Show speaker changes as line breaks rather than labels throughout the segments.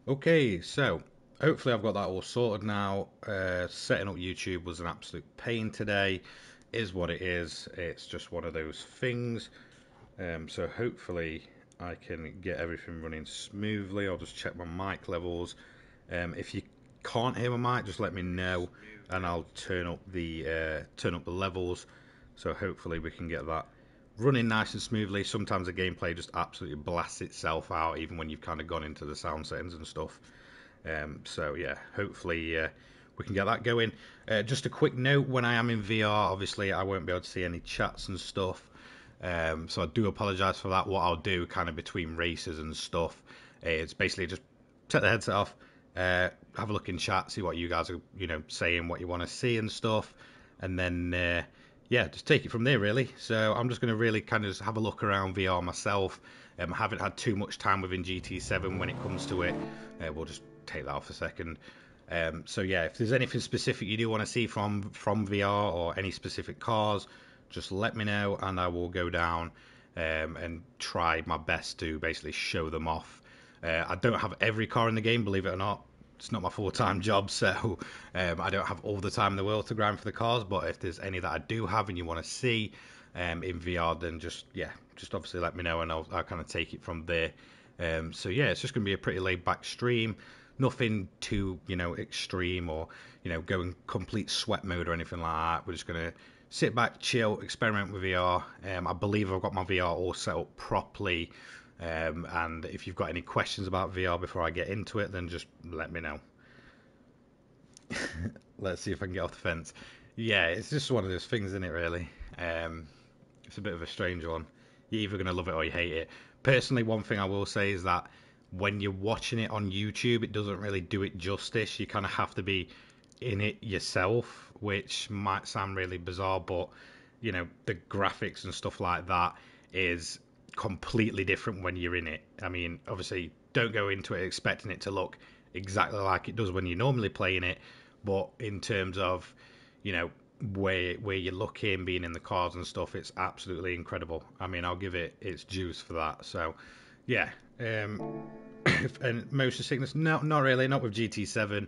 Okay, so hopefully I've got that all sorted now. Setting up YouTube was an absolute pain today, is what it is. It's just one of those things. So hopefully I can get everything running smoothly. I'll just check my mic levels. If you can't hear my mic, just let me know, and I'll turn up the levels. So hopefully we can get that running nice and smoothly. Sometimes the gameplay just absolutely blasts itself out, even when you've kind of gone into the sound settings and stuff. So yeah, hopefully we can get that going. Just a quick note: when I am in VR, obviously I won't be able to see any chats and stuff. So I do apologise for that. What I'll do, kind of between races and stuff, is basically just take the headset off, have a look in chat, see what you guys are, saying, what you want to see and stuff, and then yeah, just take it from there really. So I'm just going to really kind of just have a look around VR myself. I haven't had too much time within GT7 when it comes to it. We'll just take that off a second. So yeah, if there's anything specific you do want to see from VR or any specific cars, just let me know and I will go down and try my best to basically show them off. I don't have every car in the game, believe it or not. It's not my full-time job, so I don't have all the time in the world to grind for the cars, but if there's any that I do have and you want to see in VR, then just obviously let me know and I'll kind of take it from there. So yeah, it's just going to be a pretty laid-back stream. Nothing too, extreme or, going complete sweat mode or anything like that. We're just going to sit back, chill, experiment with VR. I believe I've got my VR all set up properly. And if you've got any questions about VR before I get into it, then just let me know. Let's see if I can get off the fence. Yeah, it's just one of those things, isn't it, really? It's a bit of a strange one. You're either going to love it or you hate it. Personally, one thing I will say is that when you're watching it on YouTube, it doesn't really do it justice. You kind of have to be in it yourself, which might sound really bizarre, but, the graphics and stuff like that is completely different when you're in it. I mean, obviously, don't go into it expecting it to look exactly like it does when you're normally playing it, but in terms of, where you're looking, being in the cars and stuff, it's absolutely incredible. I mean, I'll give it its juice for that. So, yeah. And motion sickness, no, not really, not with GT7.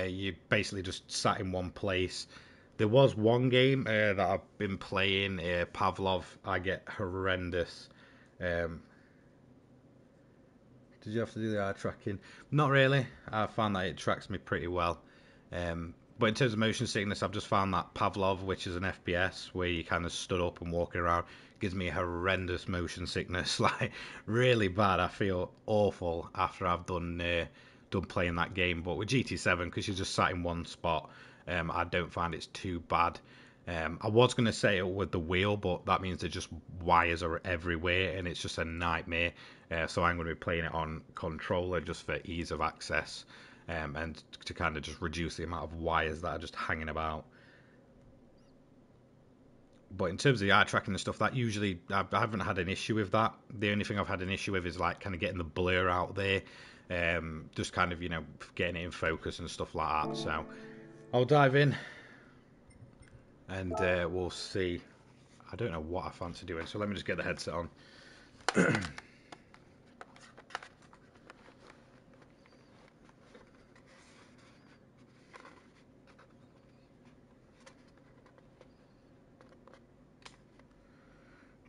You basically just sat in one place. There was one game that I've been playing, Pavlov. I get horrendous. Um, did you have to do the eye tracking? Not really. I found that it tracks me pretty well. But in terms of motion sickness, I've just found that Pavlov, which is an FPS where you kind of stood up and walking around, gives me horrendous motion sickness, like really bad. I feel awful after I've done playing that game. But with GT7, because you're just sat in one spot, I don't find it's too bad. I was going to say it with the wheel, but that means that just wires are everywhere and it's just a nightmare. So I'm going to be playing it on controller just for ease of access and to kind of just reduce the amount of wires that are just hanging about. But in terms of the eye tracking and stuff, that usually I haven't had an issue with that. The only thing I've had an issue with is like kind of getting the blur out there, just kind of getting it in focus and stuff like that. So I'll dive in and we'll see. I don't know what I fancy doing, so let me just get the headset on.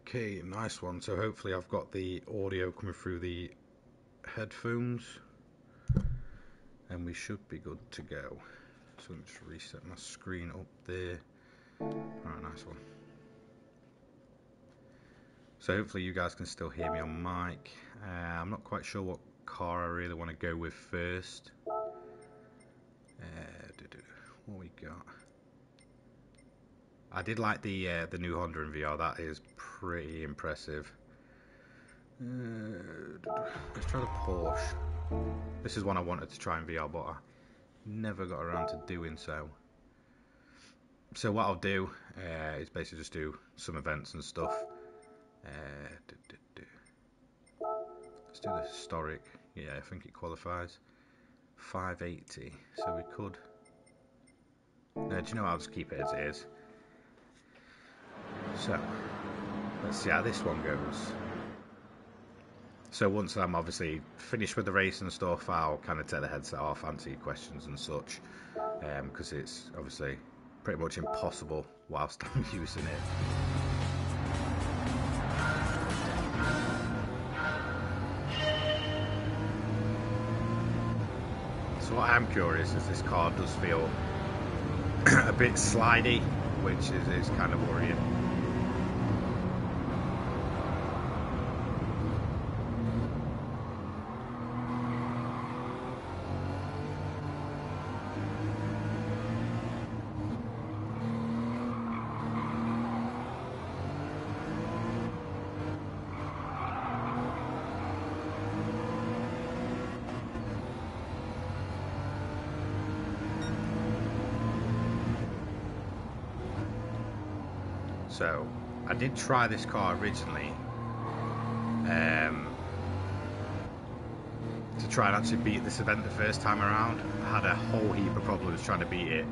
Okay, nice one. So hopefully I've got the audio coming through the headphones and we should be good to go. So let me just reset my screen up there. Alright, nice one. So hopefully you guys can still hear me on mic. I'm not quite sure what car I really want to go with first. What we got? I did like the new Honda in VR. That is pretty impressive. Let's try the Porsche. This is one I wanted to try in VR, but I never got around to doing so. So what I'll do is basically just do some events and stuff. Let's do the historic. Yeah, I think it qualifies. 580. So we could. Do you know what? I'll just keep it as it is. So let's see how this one goes. So once I'm obviously finished with the race and stuff, I'll kind of take the headset off, answer your questions and such, because it's obviously pretty much impossible whilst I'm using it. So what I'm curious is this car does feel a bit slidey, which is kind of worrying. So, I did try this car originally to try and actually beat this event the first time around. I had a whole heap of problems trying to beat it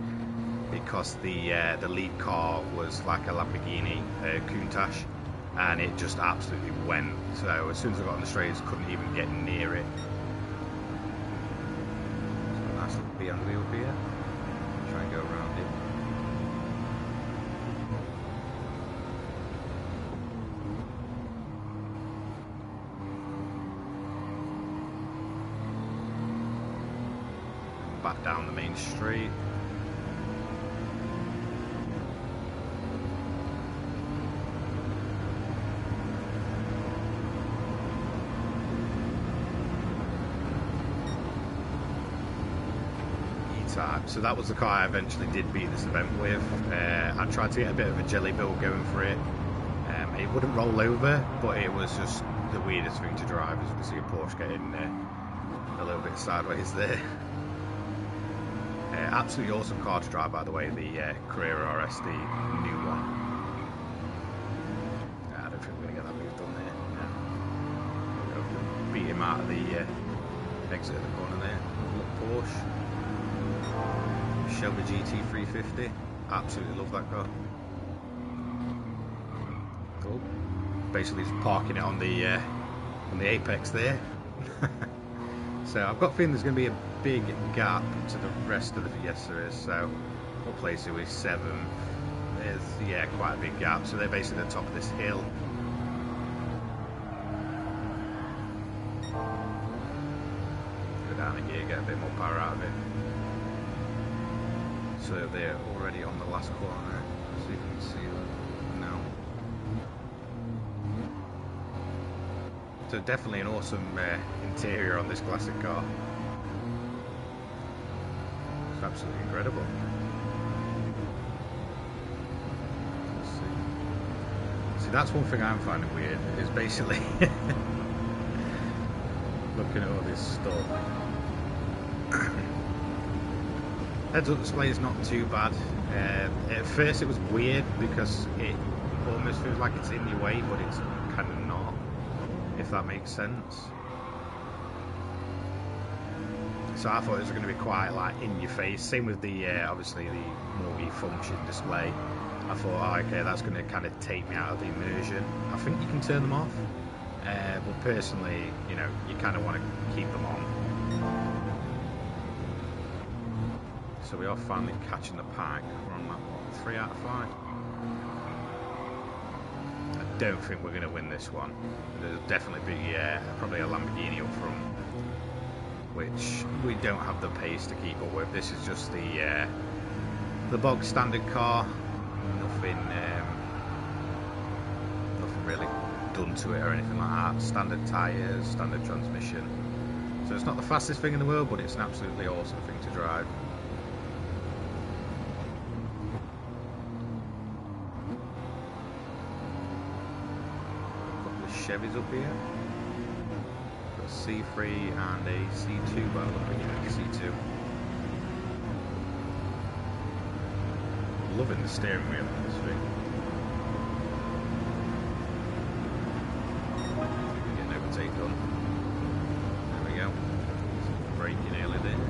because the lead car was like a Lamborghini Countach, and it just absolutely went. So as soon as I got on the straights, couldn't even get near it. So a nice little BMW up here. Try and go around it. Back down the main street. E-Type. So that was the car I eventually did beat this event with. I tried to get a bit of a jelly build going for it. It wouldn't roll over, but it was just the weirdest thing to drive. As you can see a Porsche getting a little bit sideways there. Absolutely awesome car to drive, by the way, the Carrera RSD new one. I don't think we're going to get that move done there. No. Beat him out of the exit of the corner there. Look, Porsche. Shelby GT350. Absolutely love that car. Cool. Basically just parking it on the apex there. So I've got a feeling there's going to be a big gap to the rest of the Fiesta is. So what place are we? 7th. There's quite a big gap. So they're basically at the top of this hill. Go down in gear, get a bit more power out of it. So they're already on the last corner, so you can see them now. So definitely an awesome interior on this classic car. It's absolutely incredible. Let's see. See, that's one thing I'm finding weird, is basically looking at all this stuff. Heads-up display is not too bad. At first it was weird because it almost feels like it's in your way, but it's kind of not, if that makes sense. So I thought it was going to be quite like in your face. Same with the obviously the multi-function display. I thought, oh, okay, that's going to kind of take me out of the immersion. I think you can turn them off, but personally, you know, you kind of want to keep them on. So we are finally catching the pack. We're on that, what, 3 out of 5? I don't think we're going to win this one. There'll definitely be probably a Lamborghini up front, which we don't have the pace to keep up with. This is just the bog standard car. Nothing really done to it or anything like that. Standard tyres, standard transmission. So it's not the fastest thing in the world, but it's an absolutely awesome thing to drive. Chevys up here. Got a C3 and a C2 by looking at C2. Loving the steering wheel on this thing. Getting overtake done. There we go. Braking early there.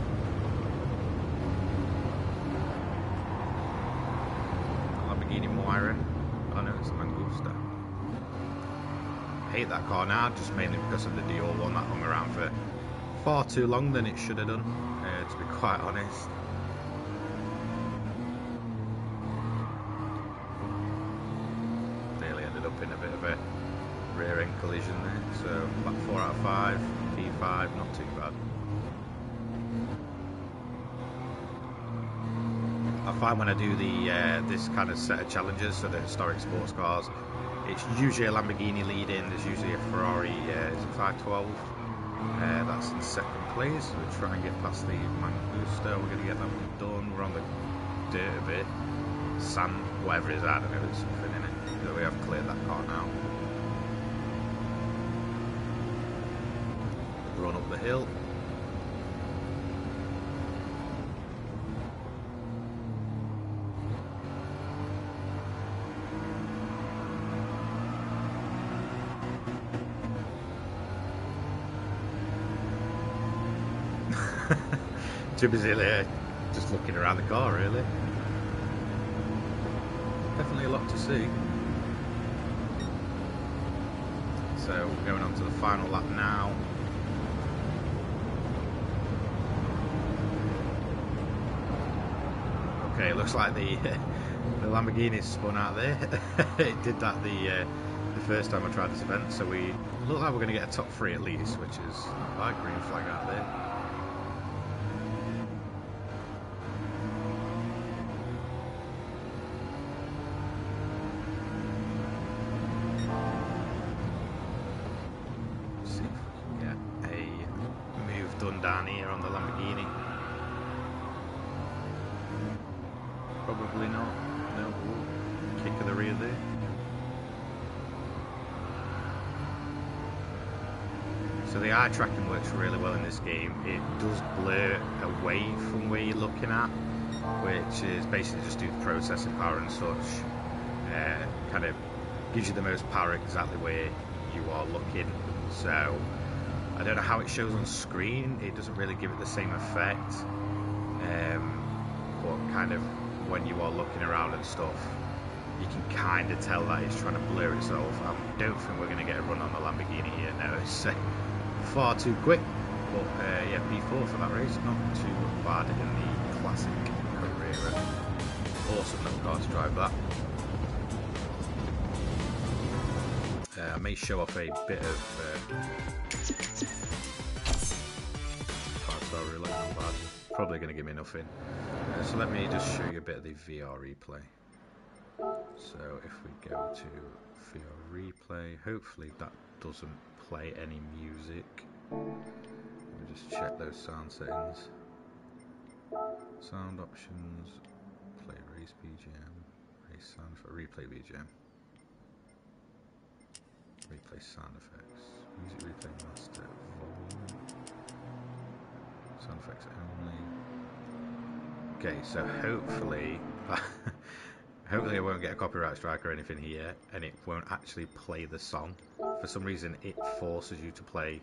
Lamborghini Moira. Oh no, it's a Mangusta. hate that car now, just mainly because of the Dior one that hung around for far too long than it should have done, to be quite honest. Nearly ended up in a bit of a rear end collision there, so like 4 out of 5, P5, not too bad. I find when I do the this kind of set of challenges, so the historic sports cars, it's usually a Lamborghini leading. There's usually a Ferrari, is it 512? That's in second place. So we'll try and get past the Mangusta. We're going to get that one done. We're on the dirt a bit, sand, whatever it is. I don't know. There's something in it. So we have cleared that car now. Run up the hill. Too busy there, just looking around the car, really. Definitely a lot to see. So we're going on to the final lap now. Okay, it looks like the Lamborghini spun out there. It did that the first time I tried this event, so we look like we're going to get a top 3 at least, which is like green flag out there. See if we can get a move done down here on the Lamborghini. Probably not. No, kick of the rear there. So the eye tracking works really well in this game. It does blur away from where you're looking at, which is basically just due to processing power and such. Kind of gives you the most power exactly where you are looking. So I don't know how it shows on screen. It doesn't really give it the same effect, but kind of when you are looking around and stuff, you can kind of tell that it's trying to blur itself. I don't think we're going to get a run on the Lamborghini here now. It's far too quick, but yeah, P4 for that race, not too bad in the classic Carrera. Awesome little car to drive that. I may show off a bit of 5-star roulette, not bad. Probably going to give me nothing. So let me just show you a bit of the VR replay. So if we go to VR replay, hopefully that doesn't play any music. Let me just check those sound settings. Sound options, play race BGM, race sound for replay BGM. Replay sound effects, music replay master, volume, sound effects only. Okay, so hopefully, hopefully I won't get a copyright strike or anything here, and it won't actually play the song. For some reason, it forces you to play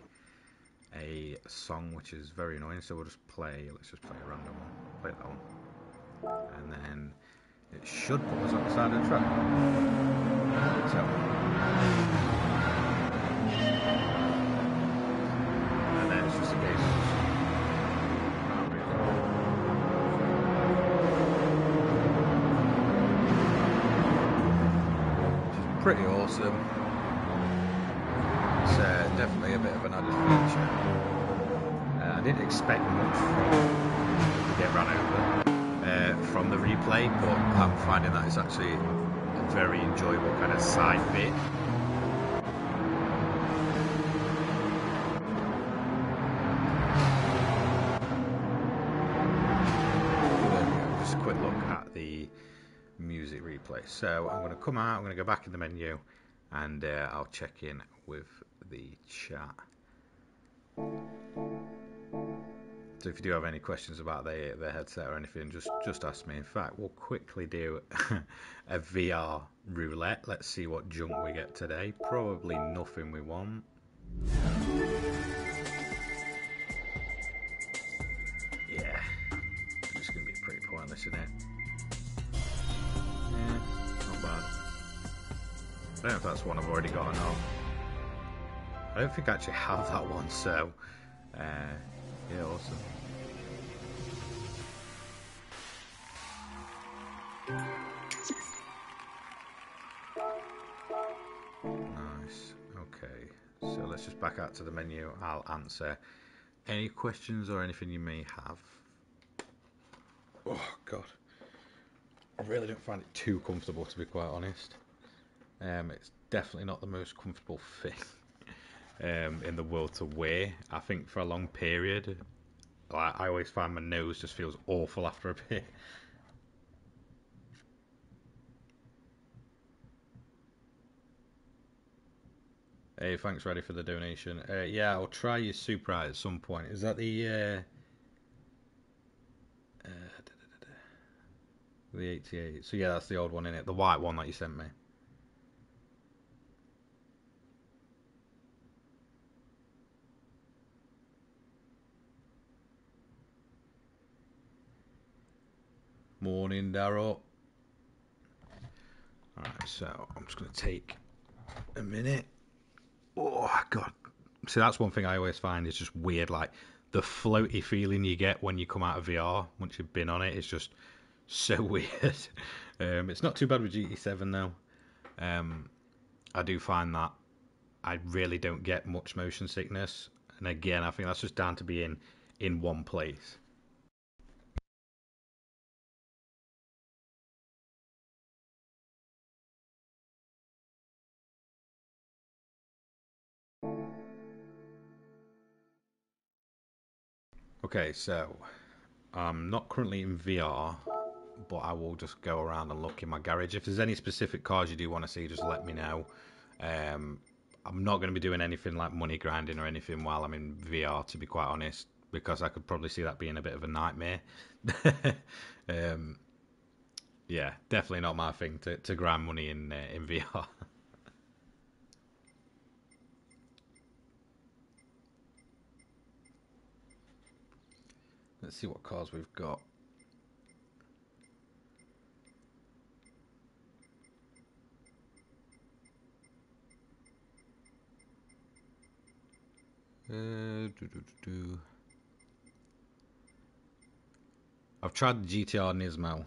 a song, which is very annoying. So we'll just play. Let's just play a random one. Play that one, and then it should put us on the side of the track. So. And then it's just a case of pretty awesome. It's definitely a bit of an added feature. I didn't expect much to get run over from the replay, but I'm finding that it's actually a very enjoyable kind of side bit. Just a quick look at the music replay. So I'm going to come out, I'm going to go back in the menu, and I'll check in with the chat. So if you do have any questions about the headset or anything, just ask me. In fact, we'll quickly do a VR roulette. Let's see what junk we get today. Probably nothing we want. Yeah, it's just going to be pretty pointless, isn't it? Yeah, not bad. I don't know if that's one I've already got or not. don't think I actually have that one, so yeah, awesome. Nice. Okay, so let's just back out to the menu. I'll answer any questions or anything you may have. Oh god, I really don't find it too comfortable, to be quite honest. It's definitely not the most comfortable thing in the world to wear. I think for a long period, I always find my nose just feels awful after a bit. Hey, thanks, Ready, for the donation. Yeah, I'll try your Supra at some point. Is that the 88? So yeah, that's the old one in it, the white one that you sent me. Morning, Darryl. Alright, so I'm just going to take a minute. Oh, God. See, that's one thing I always find is just weird, like the floaty feeling you get when you come out of VR once you've been on it is just so weird. It's not too bad with GT7 though. I do find that I really don't get much motion sickness, and again, I think that's just down to being in one place. Okay, so I'm not currently in VR, but I will just go around and look in my garage. If there's any specific cars you do want to see, just let me know. Um, I'm not going to be doing anything like money grinding or anything while I'm in VR, to be quite honest, because I could probably see that being a bit of a nightmare. um, yeah, definitely not my thing to grind money in VR. Let's see what cars we've got. I've tried the GTR Nismo.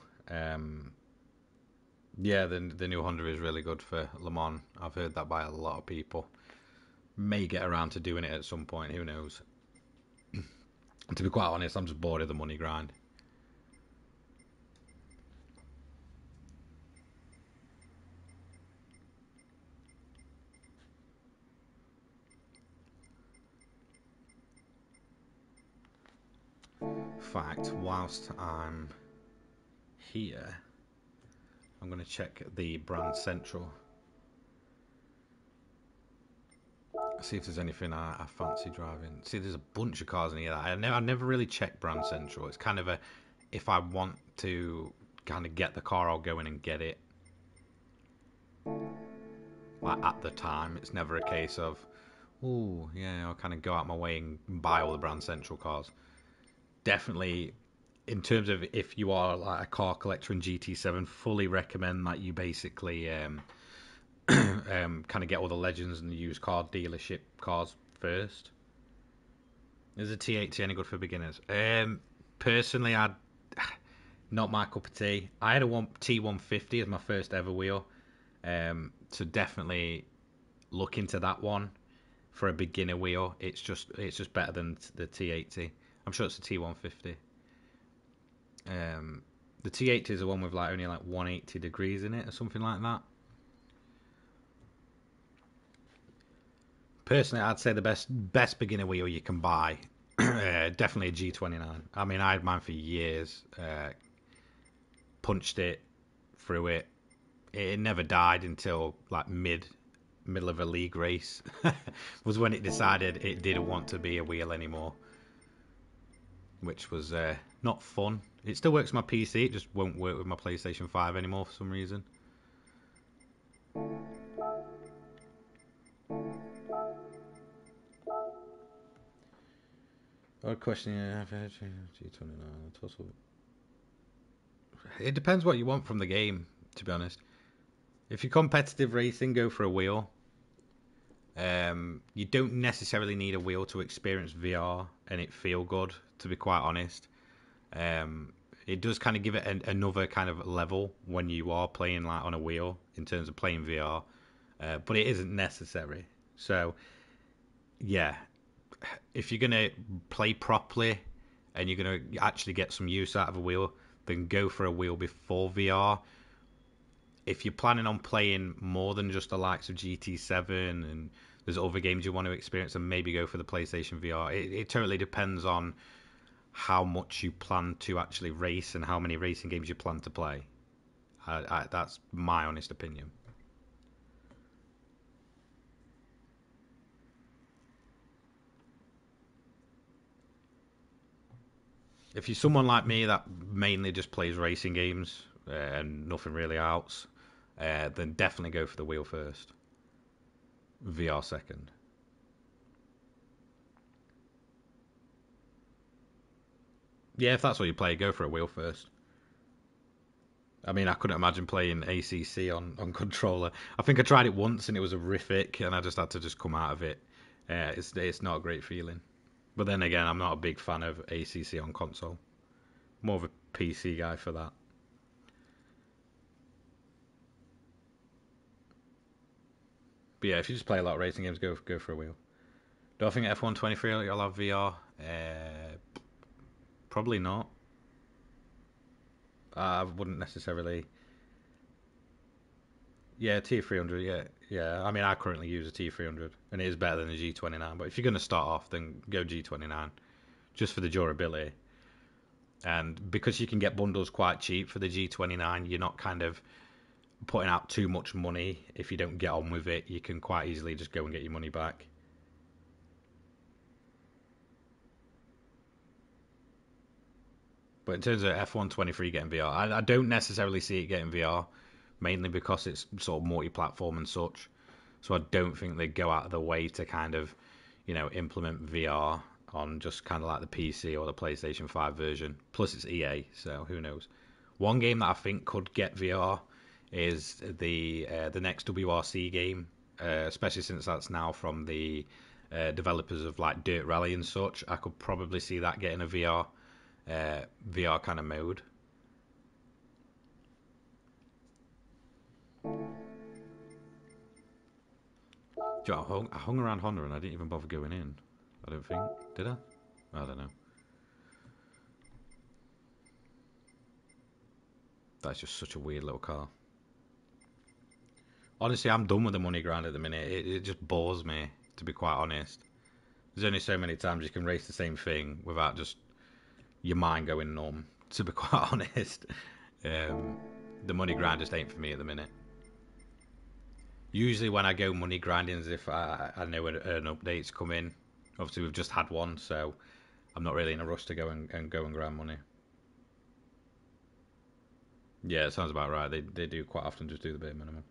Yeah, the new Honda is really good for Le Mans. I've heard that by a lot of people. May get around to doing it at some point, who knows. To be quite honest, I'm just bored of the money grind. In fact, whilst I'm here, I'm going to check the brand central. See if there's anything I fancy driving. See, there's a bunch of cars in here. I never really check brand central. It's kind of a, if I want to kind of get the car, I'll go in and get it. Like at the time, it's never a case of, oh yeah, I'll kind of go out my way and buy all the brand central cars. Definitely, in terms of if you are like a car collector in GT7, fully recommend that you basically kind of get all the legends and the used car dealership cars first. Is a T80 any good for beginners? Personally, I'd not my cup of tea. I had a T150 as my first ever wheel, so definitely look into that one for a beginner wheel. It's just better than the T80. I'm sure it's a T150. The T80 is the one with like only like 180 degrees in it or something like that. Personally, I'd say the best beginner wheel you can buy, definitely a G29. I mean, I had mine for years. Punched it, through it. It never died until like middle of a league race was when it decided it didn't want to be a wheel anymore, which was not fun. It still works on my PC, it just won't work with my PlayStation 5 anymore for some reason. Odd question. G29. It depends what you want from the game, to be honest. If you're competitive racing, go for a wheel. You don't necessarily need a wheel to experience VR and it feel good, to be quite honest. It does kind of give it another kind of level when you are playing like on a wheel in terms of playing VR, but it isn't necessary. So yeah, if you're gonna play properly and you're gonna actually get some use out of a wheel, then go for a wheel before VR. If you're planning on playing more than just the likes of GT7 and there's other games you want to experience, then maybe go for the PlayStation VR. It totally depends on how much you plan to actually race and how many racing games you plan to play. That's my honest opinion. If you're someone like me that mainly just plays racing games and nothing really else, then definitely go for the wheel first, VR second. Yeah, if that's what you play, go for a wheel first. I mean, I couldn't imagine playing ACC on controller. I think I tried it once and it was horrific, and I just had to just come out of it. It's not a great feeling. But then again, I'm not a big fan of ACC on console. More of a PC guy for that. But yeah, if you just play a lot of racing games, go for a wheel. Do I think F123 will have VR? Probably not. I wouldn't necessarily. Yeah, T300. Yeah. I mean, I currently use a T300, and it is better than a G29. But if you're going to start off, then go G29, just for the durability. And because you can get bundles quite cheap for the G29, you're not kind of putting out too much money. If you don't get on with it, you can quite easily just go and get your money back. But in terms of F123 getting VR, I don't necessarily see it getting VR, mainly because it's sort of multi-platform and such. So I don't think they go out of the way to kind of, implement VR on just kind of like the PC or the PlayStation 5 version. Plus it's EA, so who knows. One game that I think could get VR is the next WRC game, especially since that's now from the developers of like Dirt Rally and such. I could probably see that getting a VR kind of mode. I hung around Honda and I didn't even bother going in. I don't think. Did I? I don't know. That's just such a weird little car. Honestly, I'm done with the money grind at the minute. It just bores me, to be quite honest. There's only so many times you can race the same thing without just your mind going numb, to be quite honest. The money grind just ain't for me at the minute. Usually when I go money grinding is if I know an update's coming. Obviously we've just had one, so I'm not really in a rush to go and go and grind money. Yeah, it sounds about right. They do quite often just do the bare minimum.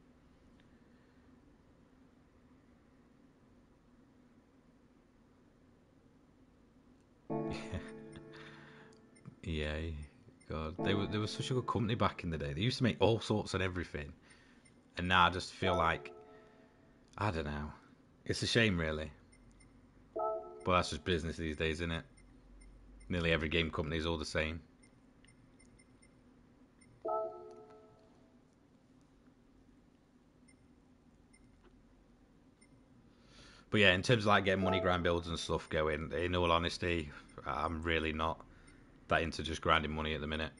EA, God, they were such a good company back in the day. They used to make all sorts of everything, and now I just feel like I don't know. It's a shame, really. But that's just business these days, isn't it? Nearly every game company is all the same. But yeah, in terms of like getting money grind builds and stuff going, in all honesty, I'm really not that into just grinding money at the minute.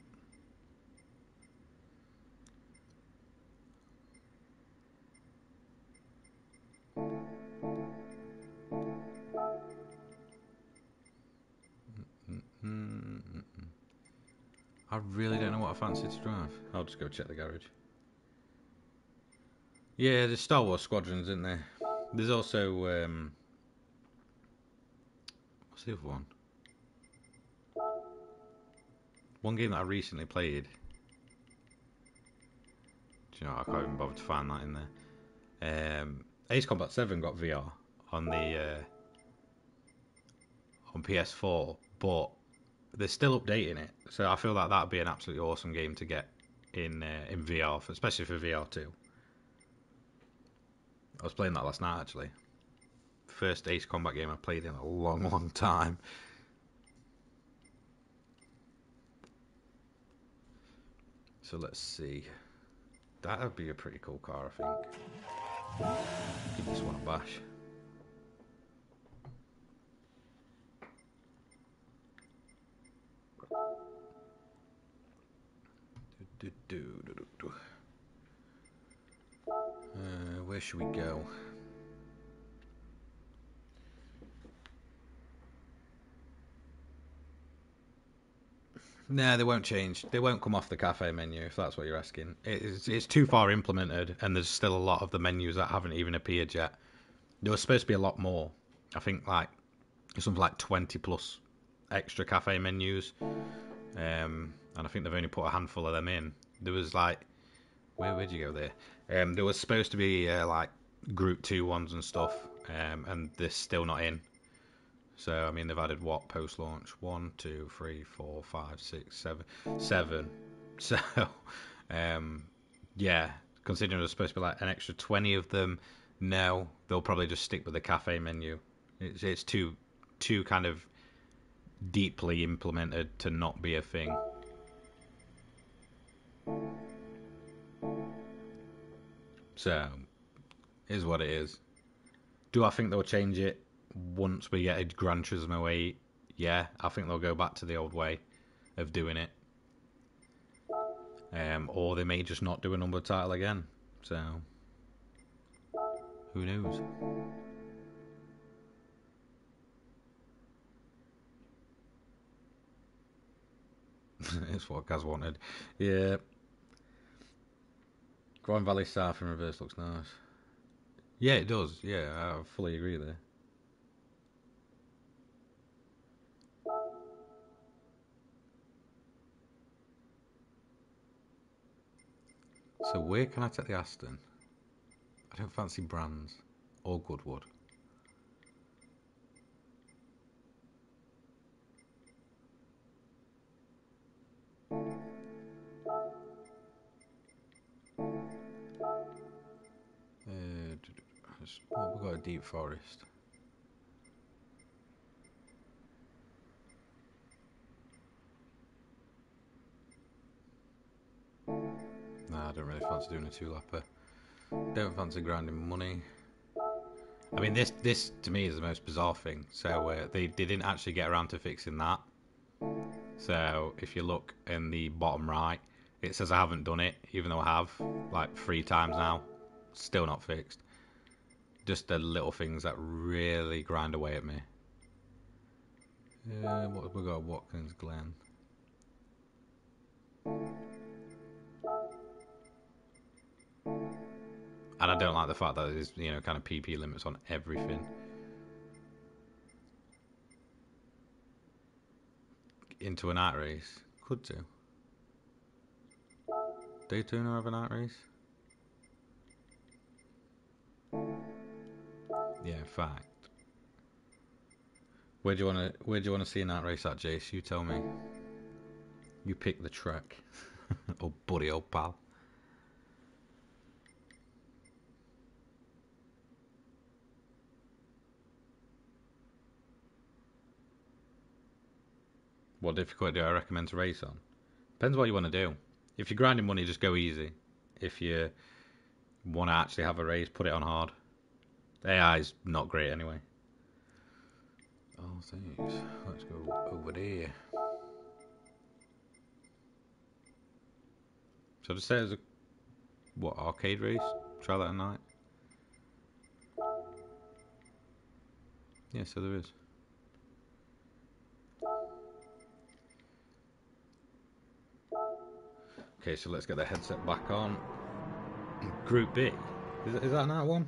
I really don't know what I fancy to drive. I'll just go check the garage. Yeah, there's Star Wars Squadrons, isn't there? There's also what's the other one? One game that I recently played. Do you know what? I can't even bother to find that in there. Ace Combat 7 got VR on the on PS4, but they're still updating it. So I feel like that'd be an absolutely awesome game to get in VR, especially for VR2. I was playing that last night actually. First Ace Combat game I've played in a long, long time. So let's see. That would be a pretty cool car, I think. Give this one a bash. Where should we go? No, they won't change. They won't come off the cafe menu, if that's what you're asking. It's too far implemented, and there's still a lot of the menus that haven't even appeared yet. There was supposed to be a lot more. I think like something like 20 plus extra cafe menus, and I think they've only put a handful of them in. There was like, where'd you go there? There was supposed to be like Group 2 ones and stuff, and they're still not in. So I mean, they've added what post-launch? 1, 2, 3, 4, 5, 6, 7, 7. So, yeah, considering there's supposed to be like an extra 20 of them, no, they'll probably just stick with the cafe menu. It's too kind of deeply implemented to not be a thing. So, is what it is. Do I think they'll change it once we get a Gran Turismo 8? Yeah, I think they'll go back to the old way of doing it. Or they may just not do a numbered title again. So, who knows? It's what Gaz wanted. Yeah. Grand Valley South in reverse looks nice. Yeah, it does. Yeah, I fully agree there. So where can I take the Aston? I don't fancy Brands or Goodwood. What we got? A Deep Forest. Nah, I don't really fancy doing a two-lapper. Don't fancy grinding money. I mean, this to me is the most bizarre thing. So they didn't actually get around to fixing that. So if you look in the bottom right, it says I haven't done it, even though I have like 3 times now. Still not fixed. Just the little things that really grind away at me. What have we got? Watkins Glen. And I don't like the fact that there's, kind of PP limits on everything. Into a night race? Could do. Daytona have a night race? Yeah, fact. Where do you wanna see a night race at, Jace? You tell me. You pick the track. Oh buddy, old pal. What difficulty do I recommend to race on? Depends what you want to do. If you're grinding money, just go easy. If you want to actually have a race, put it on hard. The AI is not great anyway. Oh, thanks. Let's go over there. So just say there's a arcade race? Try that at night. Yeah, so there is. Okay, so let's get the headset back on. Group B. Is that night one?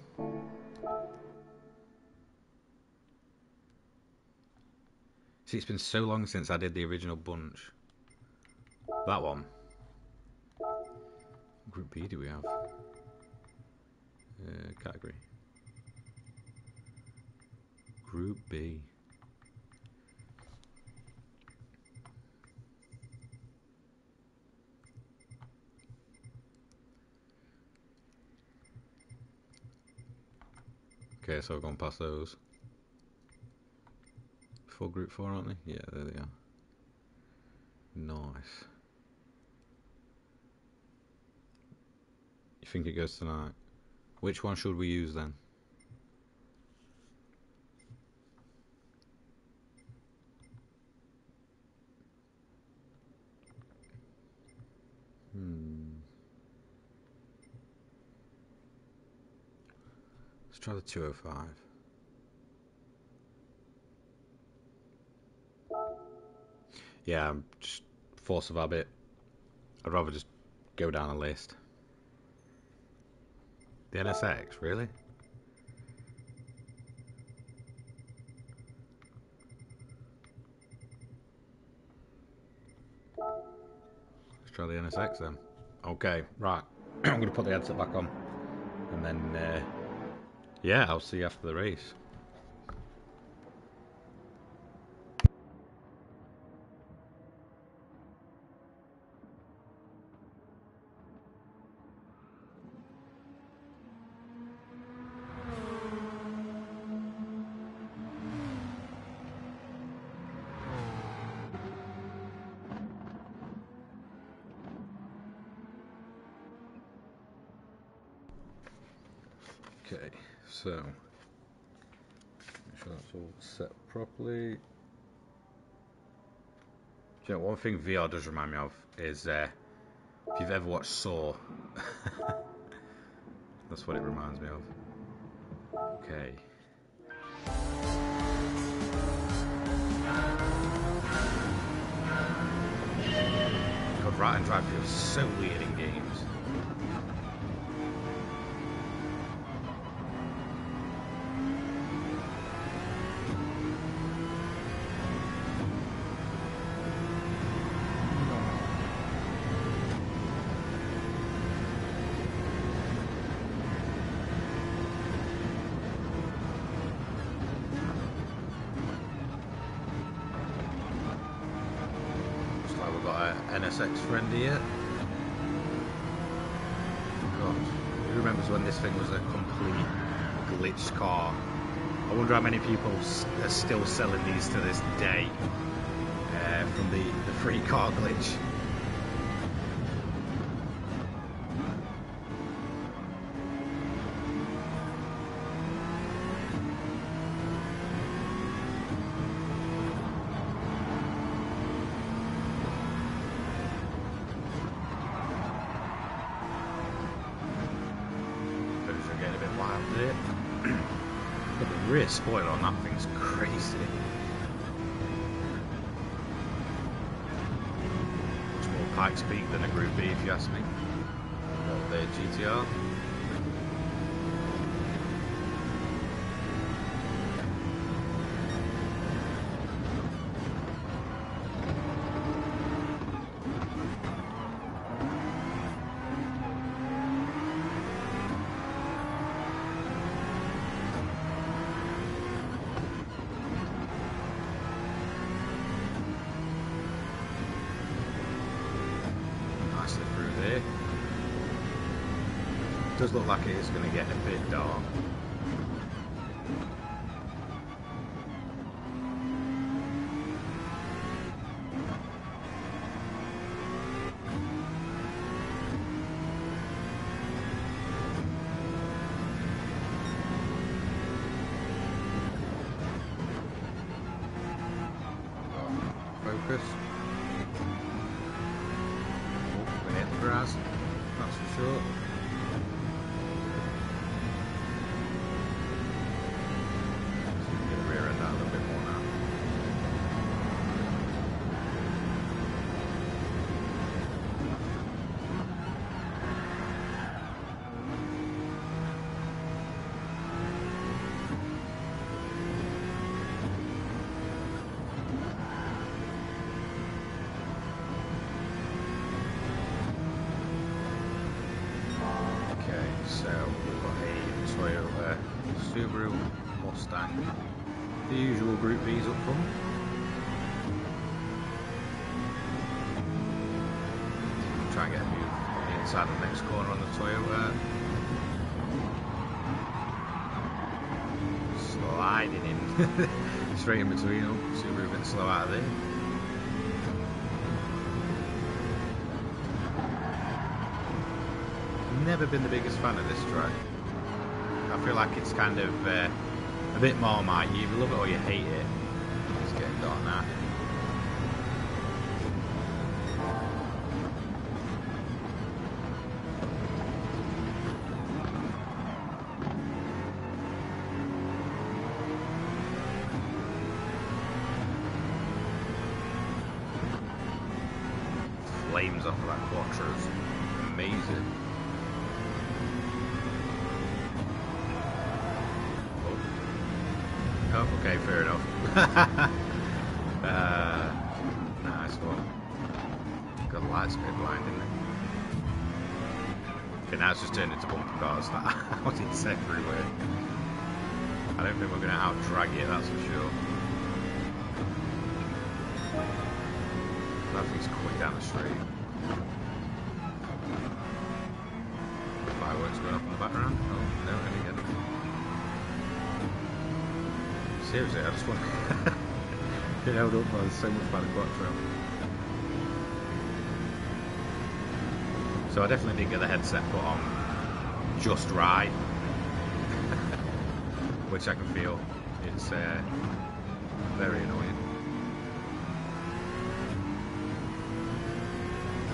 See, it's been so long since I did the original bunch. That one. Group B do we have? Category. Group B. Okay, so I've gone past those. for Group 4, aren't they? Yeah, there they are. Nice. You think it goes tonight? Which one should we use then? Let's try the 205. Yeah, just force of habit. I'd rather just go down a list. The NSX, really? Let's try the NSX then. Okay, right. I'm going to put the headset back on. And then, yeah, I'll see you after the race. Okay, so make sure that's all set properly. Do you know, one thing VR does remind me of is if you've ever watched Saw, that's what it reminds me of. Okay. God, right and drive feels so weird in games. NSX friend here. God, who remembers when this thing was a complete glitched car? I wonder how many people are still selling these to this day from the free car glitch. Rear spoiler on that thing's crazy. Much more Pikes Peak than a Group B, if you ask me. Not the GTR. It does look like it is going to get a bit dark. Focus. Oh, we hit the grass, that's for sure. Subaru, Mustang, the usual Group V's up front. Try and get a view on the inside of the next corner on the Toyota. Sliding in straight in between them, so we're a bit slow out of there. Never been the biggest fan of this track. I feel like it's kind of a bit Marmite. You either love it or you hate it. It's getting dark now. Flames off of that Quattro's amazing. Oh, okay, fair enough. Nice one. Got the lights a bit blind, didn't it? Okay, now it's just turned into bumper cars. What it's everywhere. I don't think we're going to out-drag it, that's for sure. That thing's quick down the street. Fireworks going up in the background. Oh, no, any again. Seriously, I just want to get held up by so much by the Quattro. So I definitely did get the headset put on just right, which I can feel. It's very annoying.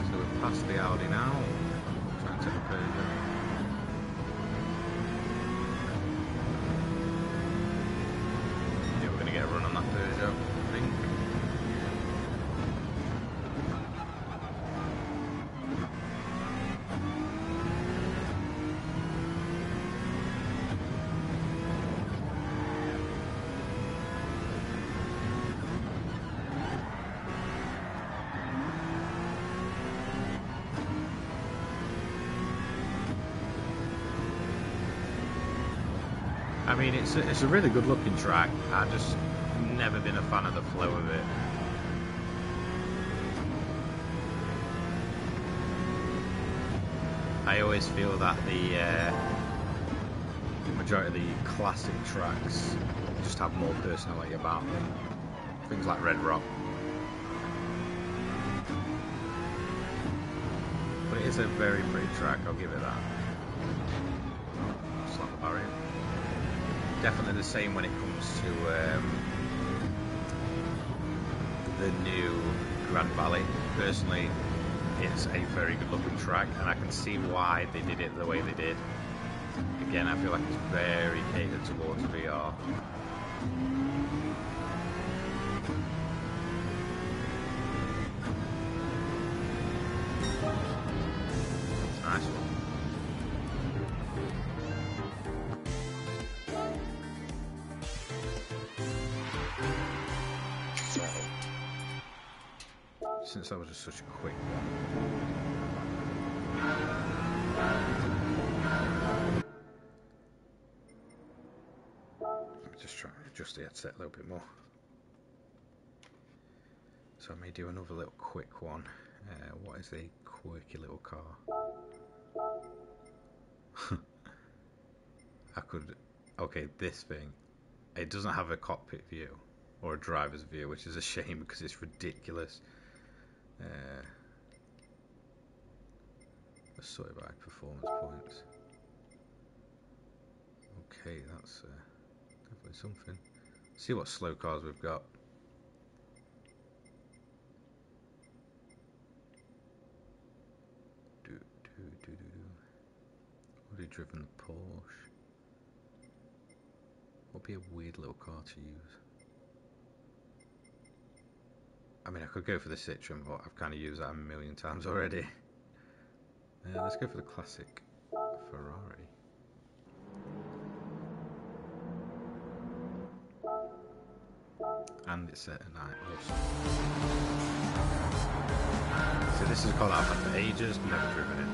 So we're past the Audi now. Trying to take a photo. Get a run on that Peugeot, I think. I mean, it's a really good looking track. I just never been a fan of the flow of it. I always feel that the majority of the classic tracks just have more personality about them. Things like Red Rock. But it is a very pretty track, I'll give it that. Oh, slap the barrier. Definitely the same when it comes to the new Grand Valley. Personally, it's a very good looking track, and I can see why they did it the way they did. Again, I feel like it's very catered towards VR. Nice one. Since that was just such a quick one. Let me just try and adjust the headset a little bit more. So I may do another little quick one. What is a quirky little car? I could... Okay, this thing. It doesn't have a cockpit view or a driver's view, which is a shame because it's ridiculous. Sorted by performance points. Okay, that's definitely something. See what slow cars we've got. Already driven the Porsche. What would be a weird little car to use? I mean, I could go for the Citroen, but I've kind of used that a million times already. Let's go for the classic Ferrari. And it's set at night also. So this is a car that I've had for ages, never driven it.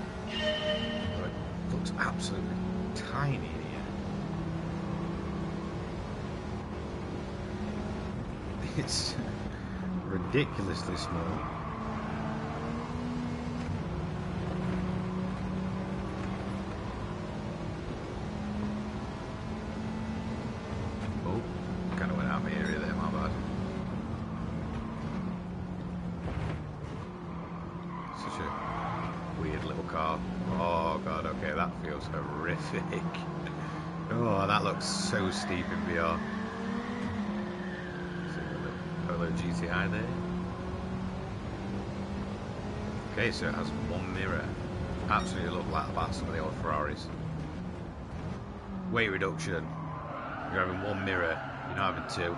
But it looks absolutely tiny in here. It's ridiculously small. Oh, kind of went out of my area there, my bad. such a weird little car. Oh god, okay, that feels horrific. Oh, that looks so steep in VR. See a little Polo GTI there. Okay, so it has one mirror. Absolutely look like that, some of the old Ferraris. Weight reduction. You're having one mirror, you're not having two.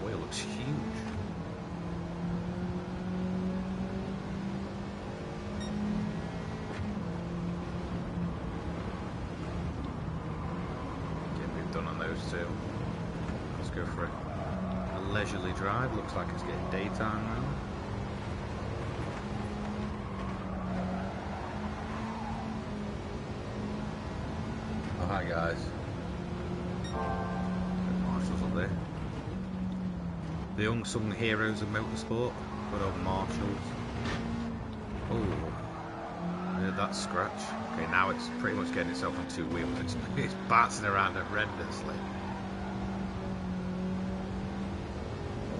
Boy, it looks huge. Getting moved on those two. Let's go for a leisurely drive. Looks like it's getting daytime now. Oh, hi guys. Marshall's up there. The unsung heroes of motorsport. Good old Marshalls. Oh, I heard that scratch. Okay, now it's pretty much getting itself on two wheels. It's bouncing around horrendously.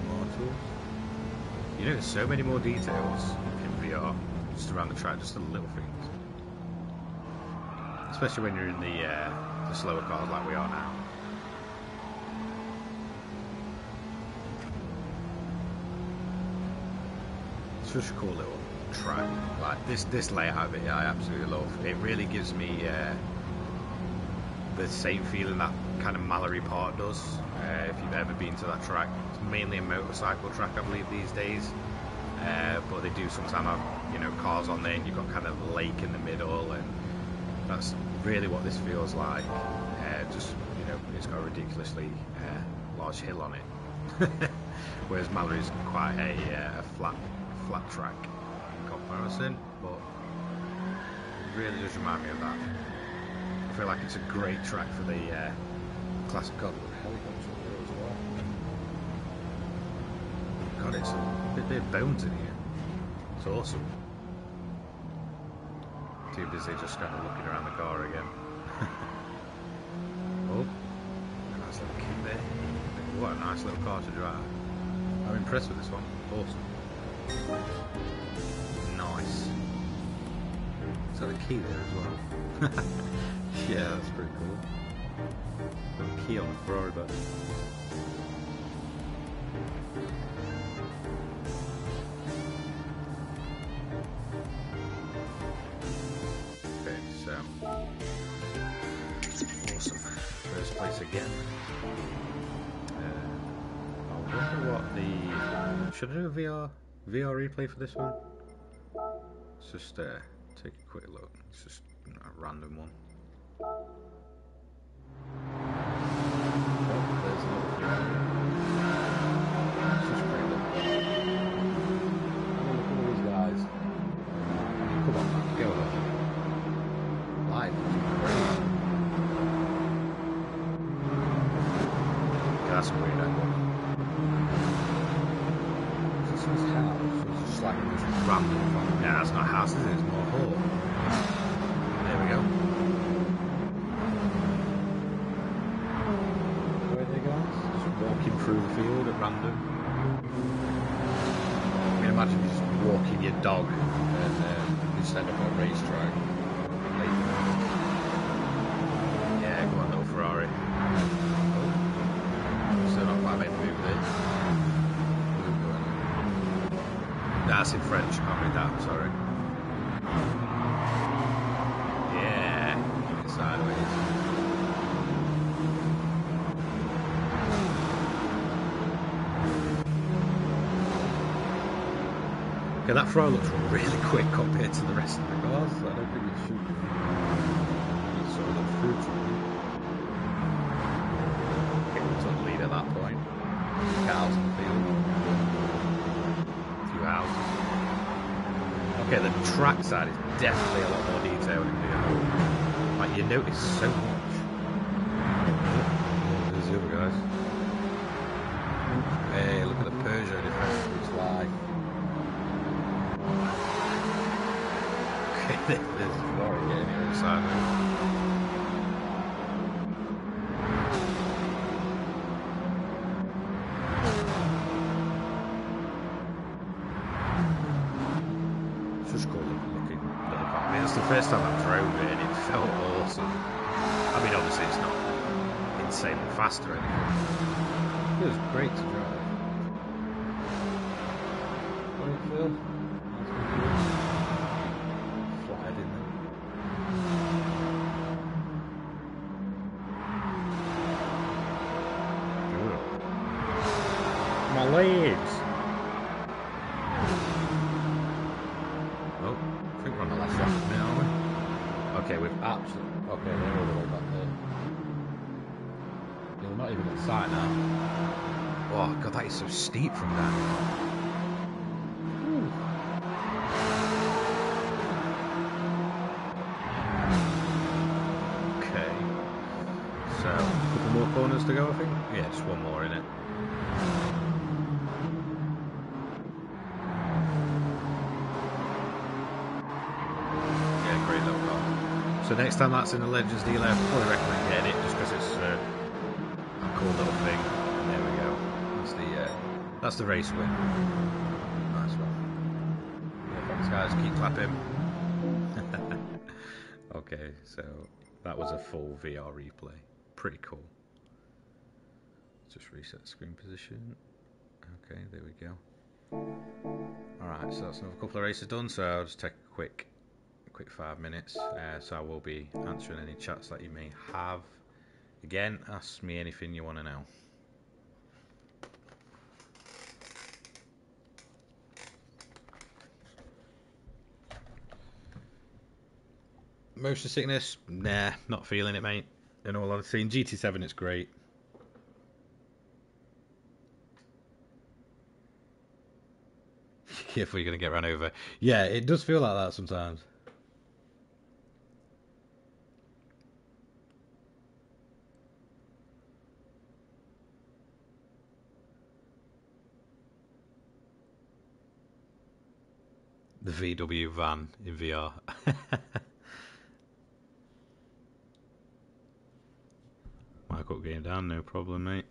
Marshalls. You notice so many more details in VR, just around the track, just the little things. Especially when you're in the slower cars like we are now. It's such a cool little track. Like this layout of it, I absolutely love. It really gives me the same feeling that kind of Mallory Park does. If you've ever been to that track, it's mainly a motorcycle track, I believe, these days. But they do sometimes have, you know, cars on there, and you've got kind of a lake in the middle, and that's really what this feels like. Just, you know, it's got a ridiculously large hill on it. Whereas Mallory's quite a flat track in comparison, but it really does remind me of that. I feel like it's a great track for the classic car with helicopter as well. God, it's a bit of bones in here. It's awesome. Too busy just kind of looking around the car again. Oh, nice little kid there. What a nice little car to drive. I'm impressed with this one. Awesome. Nice. Is that a key there as well? Yeah, that's pretty cool. Got a key on the Ferrari back. Okay, so awesome. First place again. I wonder what the... Should I do a VR replay for this one? Let's just take a quick look. It's just a random one. Oh, there's another Ferrari. It's just pretty look. Look at all these guys. Come on, go on. Live. Yeah, that's a weird angle. This is his house. It's just like this random. Yeah, that's not a house, is it? It's more a hall. There we go. Where are they guys? Just walking through the field at random. I can imagine you just walking your dog and you just end up on a racetrack. Yeah, go on, little Ferrari. Oh. Still not quite made the move there. That's in French, can't read that, sorry. Yeah, sideways. Okay, that throw looks really quick compared to the rest of the cars. I don't think it should be. It's sort of look through to me. Okay, we took the lead at that point. Cars in the field. Houses. Okay, the track side is definitely a lot more detailed in VR. Like, you notice so much. There's the other guys. Hey, look at the Peugeot defense looks like. Okay, there's Ferrari getting here inside. the first time I drove it and it felt awesome. I mean, obviously it's not insanely fast or anything. It was great to drive. What did it feel? Fly, didn't it? My legs! Oh, I think we're on the last lap now, aren't we? Okay, we've absolutely... Okay, they're all the way back there. Yeah, they're not even in sight now. Oh, God, that is so steep from down. Okay. So, a couple more corners to go, I think? Yeah, just one more in it. So next time that's in the Legends dealer, I'd probably recommend getting it just because it's a cool little thing. And there we go. That's the race win. Nice one. Yeah, thanks guys. Keep clapping. Okay, so that was a full VR replay. Pretty cool. Just reset the screen position. Okay, there we go. Alright, so that's another couple of races done. So I'll just take a quick 5 minutes, so I will be answering any chats that you may have. Again, ask me anything you want to know. Motion sickness? Nah, not feeling it, mate. In all honesty, in GT7 it's great. Careful, you're going to get run over. Yeah, it does feel like that sometimes. The VW van in VR. Mic up, game down, no problem, mate.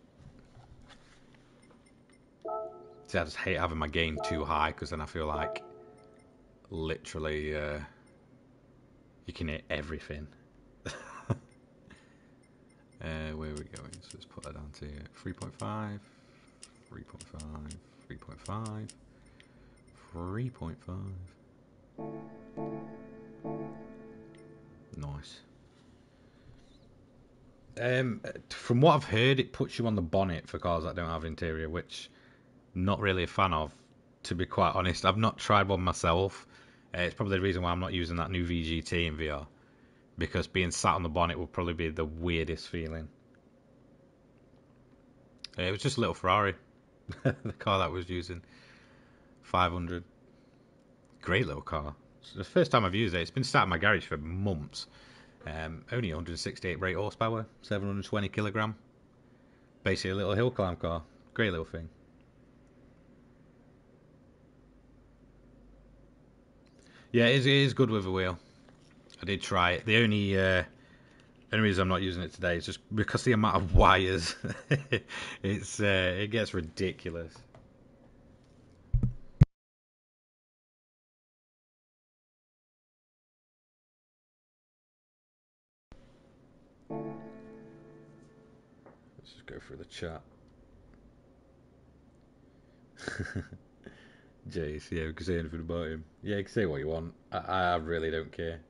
See, I just hate having my gain too high because then I feel like literally you can hit everything. Where are we going? So let's put that down to 3.5, 3.5, 3.5, 3.5. Nice. From what I've heard, it puts you on the bonnet for cars that don't have interior, which I'm not really a fan of, to be quite honest. I've not tried one myself. It's probably the reason why I'm not using that new VGT in VR, because being sat on the bonnet would probably be the weirdest feeling. It was just a little Ferrari, the car that I was using, 500. Great little car. It's the first time I've used it. It's been sat in my garage for months. Only 168 brake horsepower, 720 kilogram. Basically a little hill climb car. Great little thing. Yeah, it is good with a wheel. I did try it. The only reason I'm not using it today is just because the amount of wires. It gets ridiculous. Let's just go through the chat. Jace, yeah, we can say anything about him. Yeah, you can say what you want. I really don't care.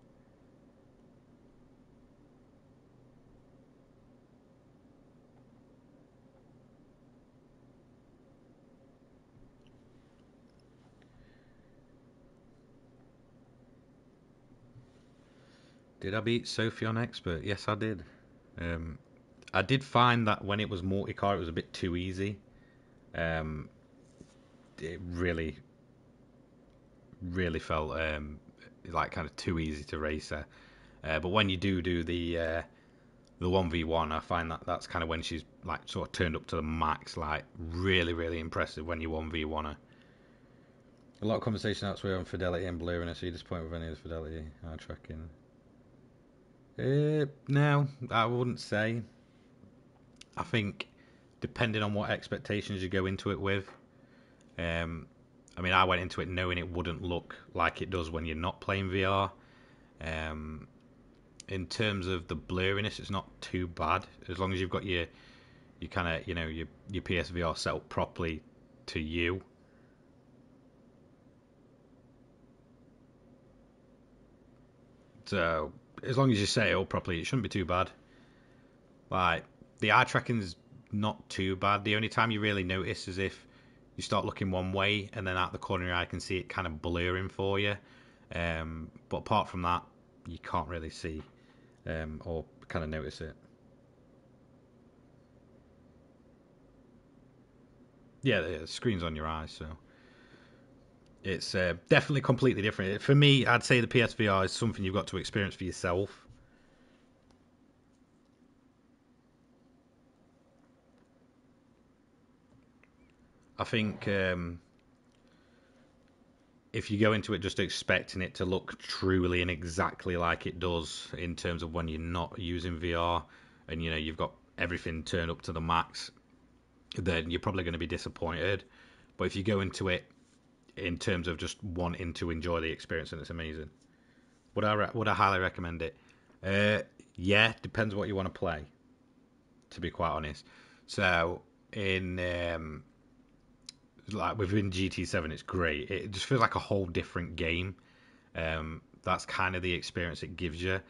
Did I beat Sophie on Expert? Yes, I did. I did find that when it was multi-car, it was a bit too easy. It really felt like kind of too easy to race her. But when you do the 1v1, I find that that's kind of when she's like sort of turned up to the max. Like really impressive when you 1v1 her. A lot of conversation elsewhere on fidelity and blurring. I see this point with any of the fidelity eye tracking. No, I wouldn't say. I think depending on what expectations you go into it with. I mean, I went into it knowing it wouldn't look like it does when you're not playing VR. In terms of the blurriness, it's not too bad as long as you've got your kind of your PSVR set up properly to you. So as long as you set it up properly, it shouldn't be too bad. Like the eye tracking's not too bad. The only time you really notice is if you start looking one way and then out the corner of your eye, I can see it kind of blurring for you. But apart from that, you can't really see or kind of notice it. Yeah, the screen's on your eyes, so it's definitely completely different. For me, I'd say the PSVR is something you've got to experience for yourself. I think if you go into it just expecting it to look truly and exactly like it does in terms of when you're not using VR and you've got everything turned up to the max, then you're probably going to be disappointed. But if you go into it in terms of just wanting to enjoy the experience, and it's amazing. Would I highly recommend it? Yeah, depends what you want to play. To be quite honest, so in like within GT7, it's great. It just feels like a whole different game. That's kind of the experience it gives you.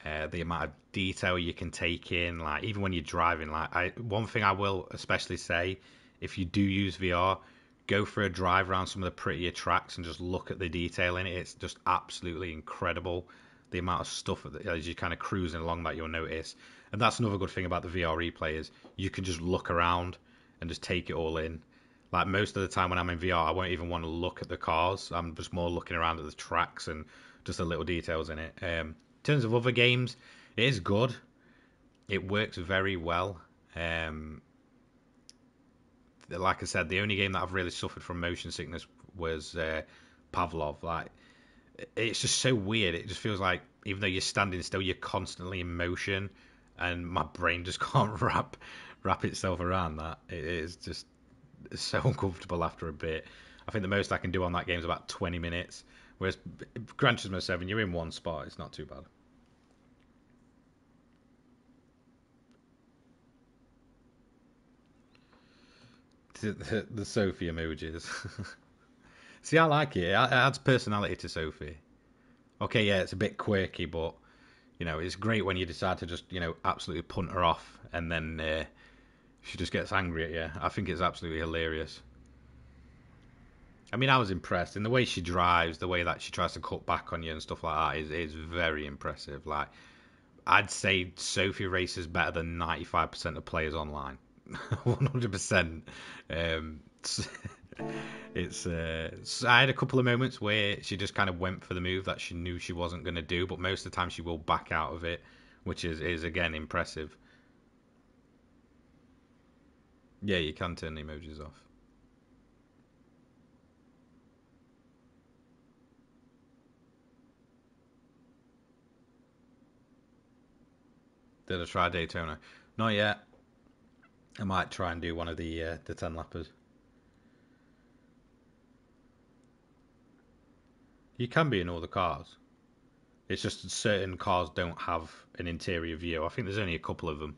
The amount of detail you can take in, like even when you're driving. One thing I will especially say, if you do use VR, go for a drive around some of the prettier tracks and just look at the detail in it. It's just absolutely incredible. The amount of stuff as you're kind of cruising along that you'll notice. And that's another good thing about the VR replay is you can just look around and just take it all in. Like most of the time when I'm in VR, I won't even want to look at the cars. I'm just more looking around at the tracks and just the little details in it. In terms of other games, it is good. It works very well. Like I said, the only game that I've really suffered from motion sickness was Pavlov. Like, it's just so weird. It just feels like even though you're standing still, you're constantly in motion, and my brain just can't wrap itself around that. It is just so uncomfortable after a bit. I think the most I can do on that game is about 20 minutes. Whereas Gran Turismo 7, you're in one spot. It's not too bad. The Sophie emojis. See, I like it. It adds personality to Sophie. Okay, yeah, it's a bit quirky, but it's great when you decide to just absolutely punt her off, and then she just gets angry at you. I think it's absolutely hilarious. I mean, I was impressed in the way she drives, the way that she tries to cut back on you and stuff like that is very impressive. Like, I'd say Sophie races better than 95% of players online. 100%. I had a couple of moments where she just kind of went for the move that she knew she wasn't going to do, but most of the time she will back out of it, which is again impressive. Yeah, you can turn the emojis off. Did I try Daytona? Not yet. I might try and do one of the 10 lappers. You can be in all the cars. It's just certain cars don't have an interior view. I think there's only a couple of them.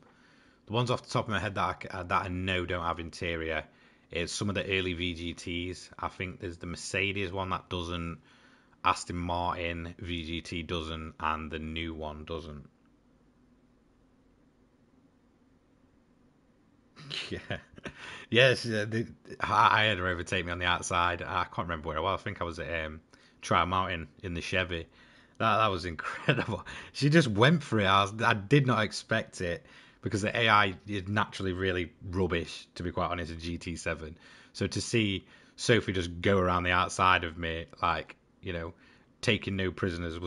The ones off the top of my head that I know don't have interior is some of the early VGTs. I think there's the Mercedes one that doesn't, Aston Martin VGT doesn't, and the new one doesn't. Yeah, yes. I had her overtake me on the outside. I can't remember where I was. I think I was at Trial Mountain in the Chevy. That was incredible. She just went for it. I did not expect it because the AI is naturally really rubbish, to be quite honest, in GT7. So to see Sophie just go around the outside of me, like, taking no prisoners it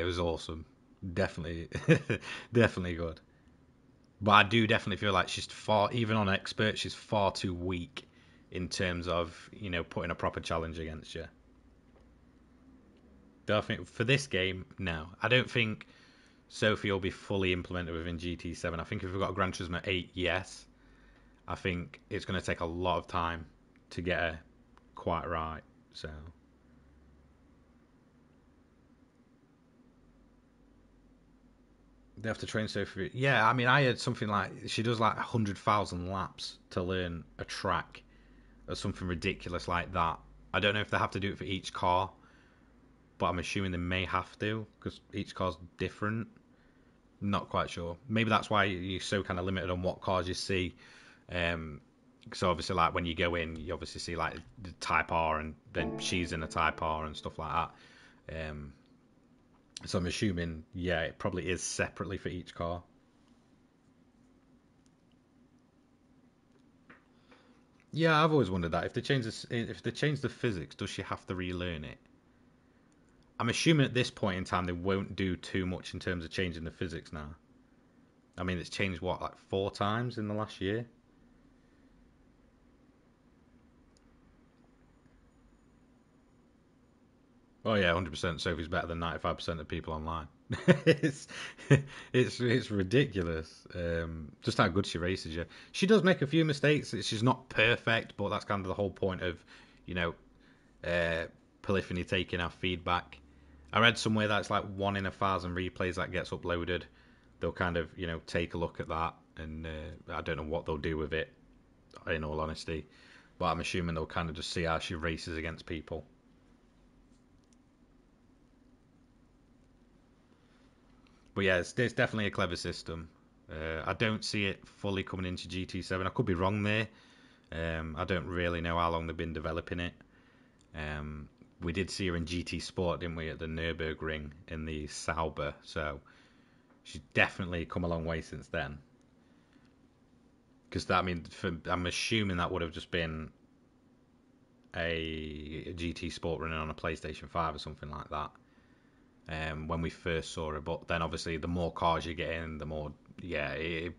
was awesome. Definitely, definitely good. But I do definitely feel like she's far, even on expert, she's far too weak in terms of, putting a proper challenge against you. Do I think for this game, no. I don't think Sophie will be fully implemented within GT7. I think if we've got a Gran Turismo 8, yes. I think it's going to take a lot of time to get her quite right. So They have to train Sophie. Yeah, I mean, I heard something like she does like 100,000 laps to learn a track or something ridiculous like that. I don't know if they have to do it for each car, but I'm assuming they may have to because each car's different. Not quite sure. Maybe that's why you're so kind of limited on what cars you see. So obviously, like when you go in, you obviously see like the Type R, and then she's in a Type R and stuff like that. So I'm assuming, yeah, it probably is separately for each car. Yeah, I've always wondered that if they change the physics, does she have to relearn it? I'm assuming at this point in time they won't do too much in terms of changing the physics now. I mean, it's changed what, like 4 times in the last year. Oh yeah, 100%. Sophie's better than 95% of people online. it's it's ridiculous. Just how good she races. Yeah, she does make a few mistakes. She's not perfect, but that's kind of the whole point of, you know, Polyphony taking our feedback. I read somewhere that's like 1 in 1,000 replays that gets uploaded. They'll kind of, take a look at that, and I don't know what they'll do with it. In all honesty, but I'm assuming they'll kind of just see how she races against people. But yeah, it's definitely a clever system. I don't see it fully coming into GT7. I could be wrong there. I don't really know how long they've been developing it. We did see her in GT Sport, didn't we, at the Nürburgring in the Sauber. So she's definitely come a long way since then. Because I mean, I'm assuming that would have just been a GT Sport running on a PlayStation 5 or something like that. When we first saw it. But then obviously the more cars you get in, the more, yeah, it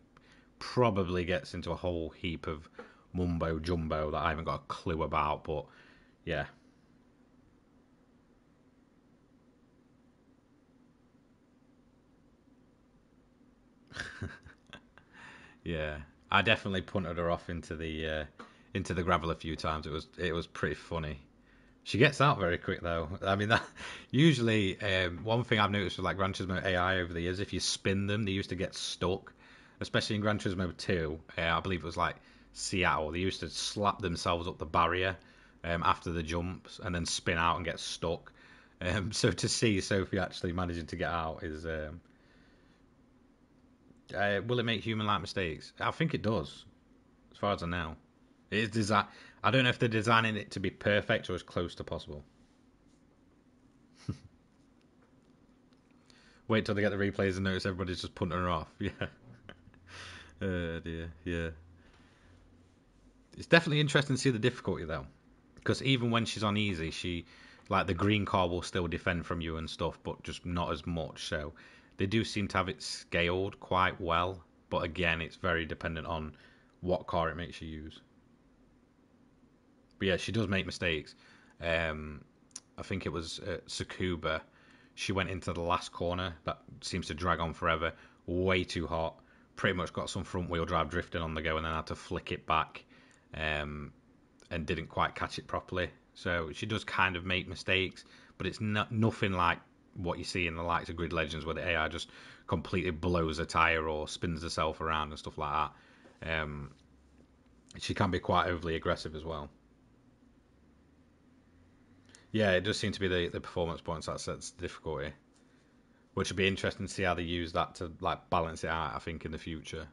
probably gets into a whole heap of mumbo jumbo that I haven't got a clue about. But yeah. Yeah, I definitely punted her off into the gravel a few times. It was pretty funny. She gets out very quick though. I mean, that usually one thing I've noticed with like Gran Turismo AI over the years, if you spin them, they used to get stuck. Especially in Gran Turismo 2, I believe it was like Seattle. They used to slap themselves up the barrier after the jumps and then spin out and get stuck. So to see Sophie actually managing to get out is, will it make human-like mistakes? I think it does, as far as I know. It is design. I don't know if they're designing it to be perfect or as close to possible. Wait till they get the replays and notice everybody's just punting her off. Yeah. Dear. Yeah. It's definitely interesting to see the difficulty though, because even when she's on easy, she like the green car will still defend from you and stuff, but just not as much. So they do seem to have it scaled quite well, but again, it's very dependent on what car it makes you use. But yeah, she does make mistakes. Um, I think it was Sakuba. She went into the last corner that seems to drag on forever. Way too hot. Pretty much got some front wheel drive drifting on the go, and then had to flick it back, um, and didn't quite catch it properly. So she does kind of make mistakes, but it's nothing like what you see in the likes of Grid Legends, where the AI just completely blows a tire or spins herself around and stuff like that. She can be quite overly aggressive as well. Yeah, it does seem to be the performance points that sets the difficulty, which would be interesting to see how they use that to like balance it out. I think in the future,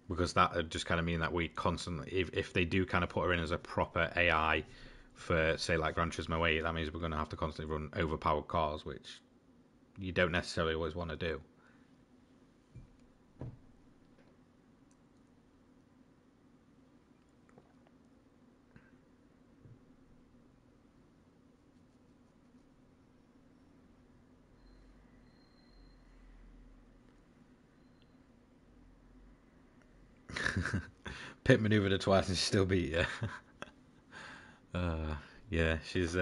because that would just kind of mean that we constantly, if they do kind of put her in as a proper AI for say like Gran Turismo 8, that means we're going to have to constantly run overpowered cars, which you don't necessarily always want to do. Pit maneuvered her twice and she still beat you. Yeah, she's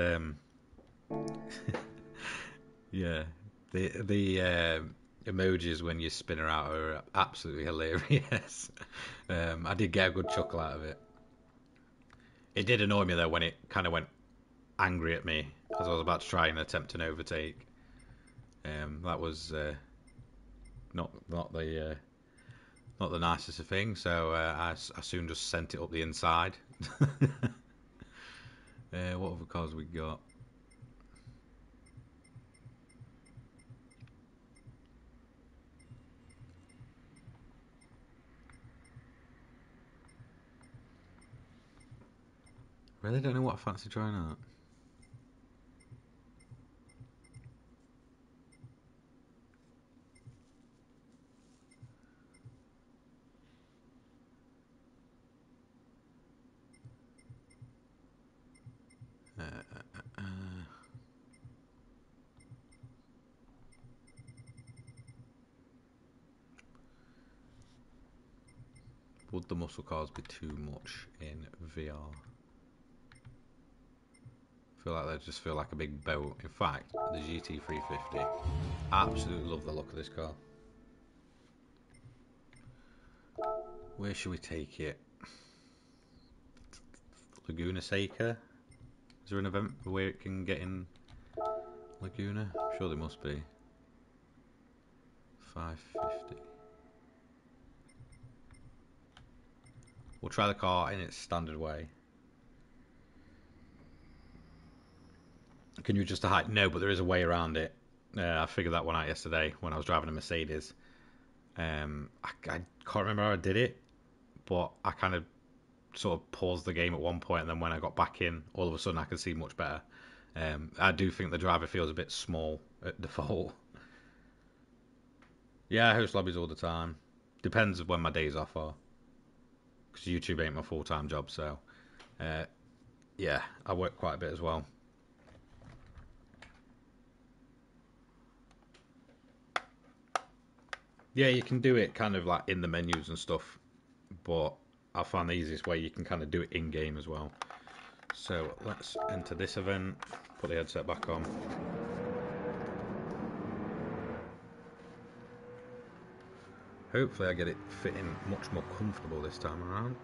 yeah. The emojis when you spin her out are absolutely hilarious. I did get a good chuckle out of it. It did annoy me though when it kind of went angry at me as I was about to try and attempt an overtake. That was not the nicest of things. So I soon just sent it up the inside. What other cars we got? Really don't know what I fancy trying out. Would the muscle cars be too much in VR? I feel like they just feel like a big boat. In fact, the GT350, I absolutely love the look of this car. Where should we take it? Laguna Seca? Is there an event where it can get in Laguna? I'm sure there must be. 550. We'll try the car in its standard way. Can you adjust the height? No, but there is a way around it. I figured that one out yesterday when I was driving a Mercedes. I can't remember how I did it, but I kind of sort of paused the game at one point, and then when I got back in, all of a sudden I could see much better. I do think the driver feels a bit small at default. Yeah, I host lobbies all the time. Depends when my days off are, because YouTube ain't my full-time job. So yeah, I work quite a bit as well. Yeah, you can do it kind of like in the menus and stuff, but I find the easiest way you can kind of do it in-game as well. So let's enter this event, put the headset back on. Hopefully I get it fitting much more comfortable this time around.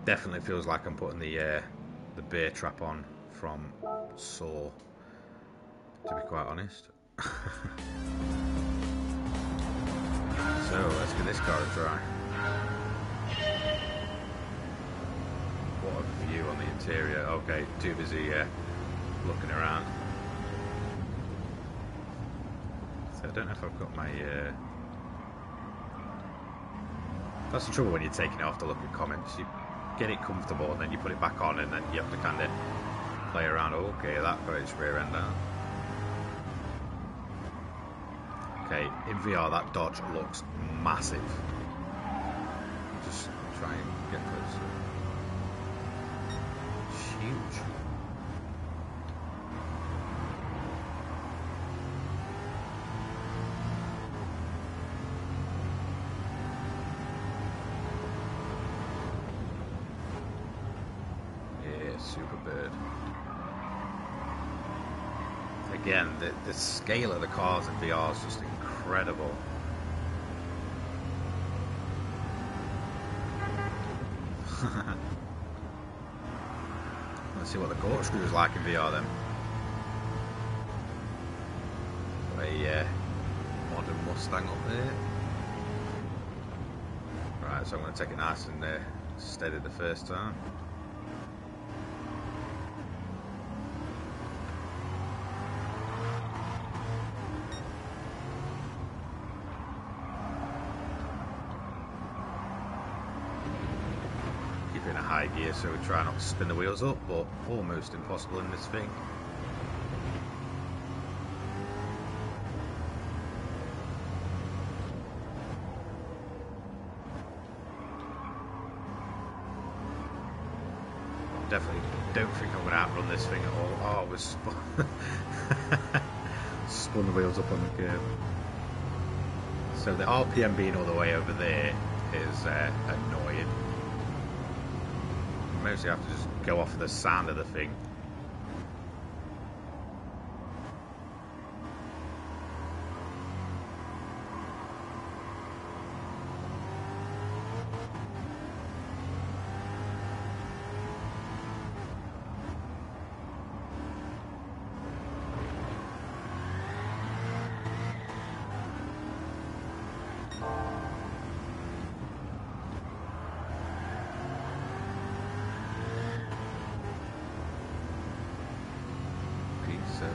Definitely feels like I'm putting the bear trap on from Saw, to be quite honest. So let's give this car a try. What a view on the interior. Okay, too busy looking around. So I don't know if I've got my... That's the trouble when you're taking it off to look at comments. You get it comfortable and then you put it back on and then you have to kind of play around. Okay, that got its rear end out. Okay, in VR that Dodge looks massive. Just try and get closer. It's huge. Superbird. Again, the scale of the cars in VR is just incredible. Let's see what the corkscrew is like in VR then. Got a modern Mustang up there. Right, so I'm going to take it nice and steady the first time. In a high gear, so we try not to spin the wheels up, but almost impossible in this thing. Definitely don't think I'm going to outrun this thing at all. Oh, we're spun the wheels up on the curve. So the RPM being all the way over there is annoying. Mostly have to just go off the sound of the thing. so.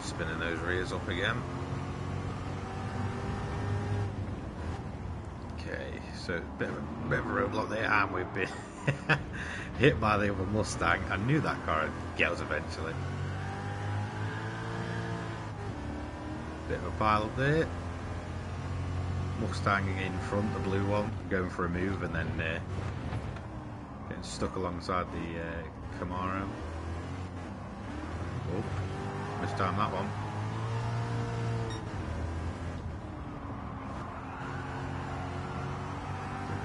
Spinning those rears up again. Okay, so a bit of a roadblock there, and we've been hit by the other Mustang. I knew that car would get us eventually. Bit of a pile up there. Mustang in front, the blue one, going for a move and then getting stuck alongside the Camaro. Oh, mistimed that one.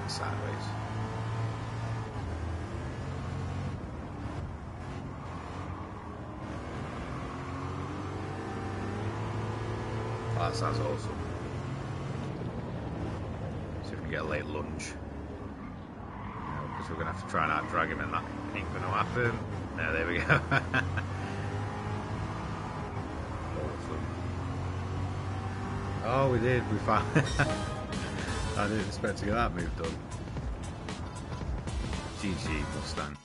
Sideways. Oh, that sounds awesome. See if we can get a late lunge. Because we're going to have to try and out-drag him, and that ain't going to happen. No, there we go. Awesome. Oh, we did. We found. I didn't expect to get that move done. GG Mustang.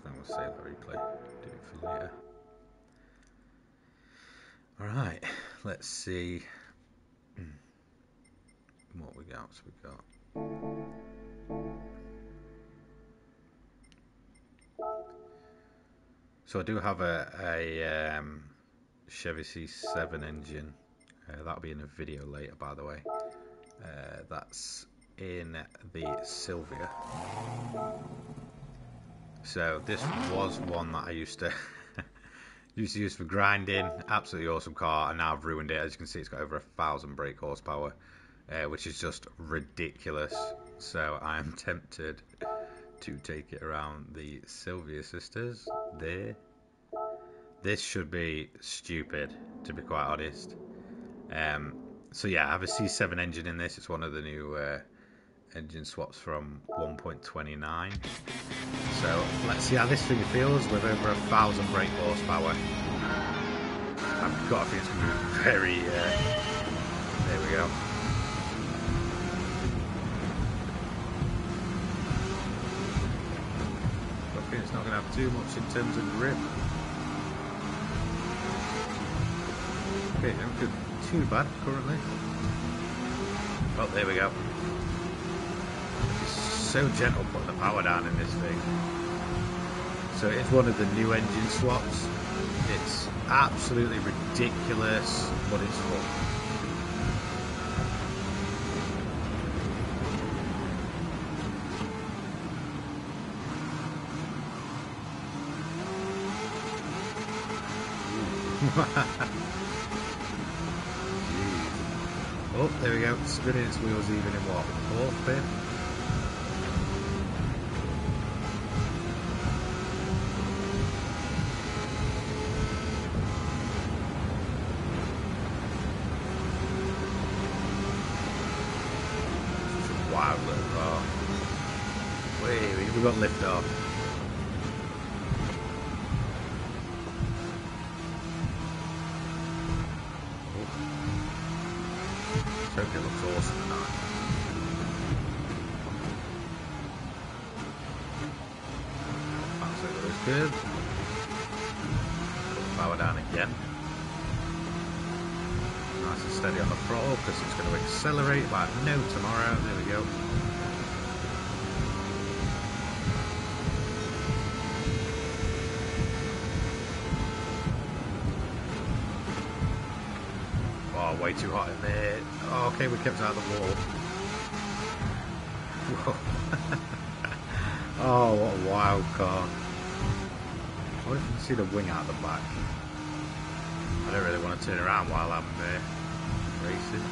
I'm going to save the replay. Do it for later. Alright, let's see what we got. So we got So I do have a Chevy C7 engine. That'll be in a video later, by the way. That's in the Sylvia. So this was one that I used to use for grinding. Absolutely awesome car, and now I've ruined it. As you can see, it's got over 1,000 brake horsepower, which is just ridiculous. So I am tempted to take it around the Sylvia sisters there. This should be stupid, to be quite honest. So yeah, I have a C7 engine in this. It's one of the new engine swaps from 1.29. So let's see how this thing feels with over 1,000 brake horsepower. I've got a feeling it's going to be very... there we go. It's not going to have too much in terms of grip. Okay, don't feel too bad currently. Oh, there we go. It's so gentle putting the power down in this thing. So it's one of the new engine swaps. It's absolutely ridiculous, but it's fun. Oh, there we go, spinning its wheels even in what, 4th, 5th? Such a wild little car. Wait, we got lift off. I hope it looks awesome tonight. Absolutely looks good. Put the power down again. Nice and steady on the throttle because it's going to accelerate like no tomorrow. There we go. Oh, way too hot in there. Oh, okay, we kept it out of the wall. Whoa. Oh, what a wild car. I wonder if you can see the wing out the back. I don't really want to turn around while I'm racing.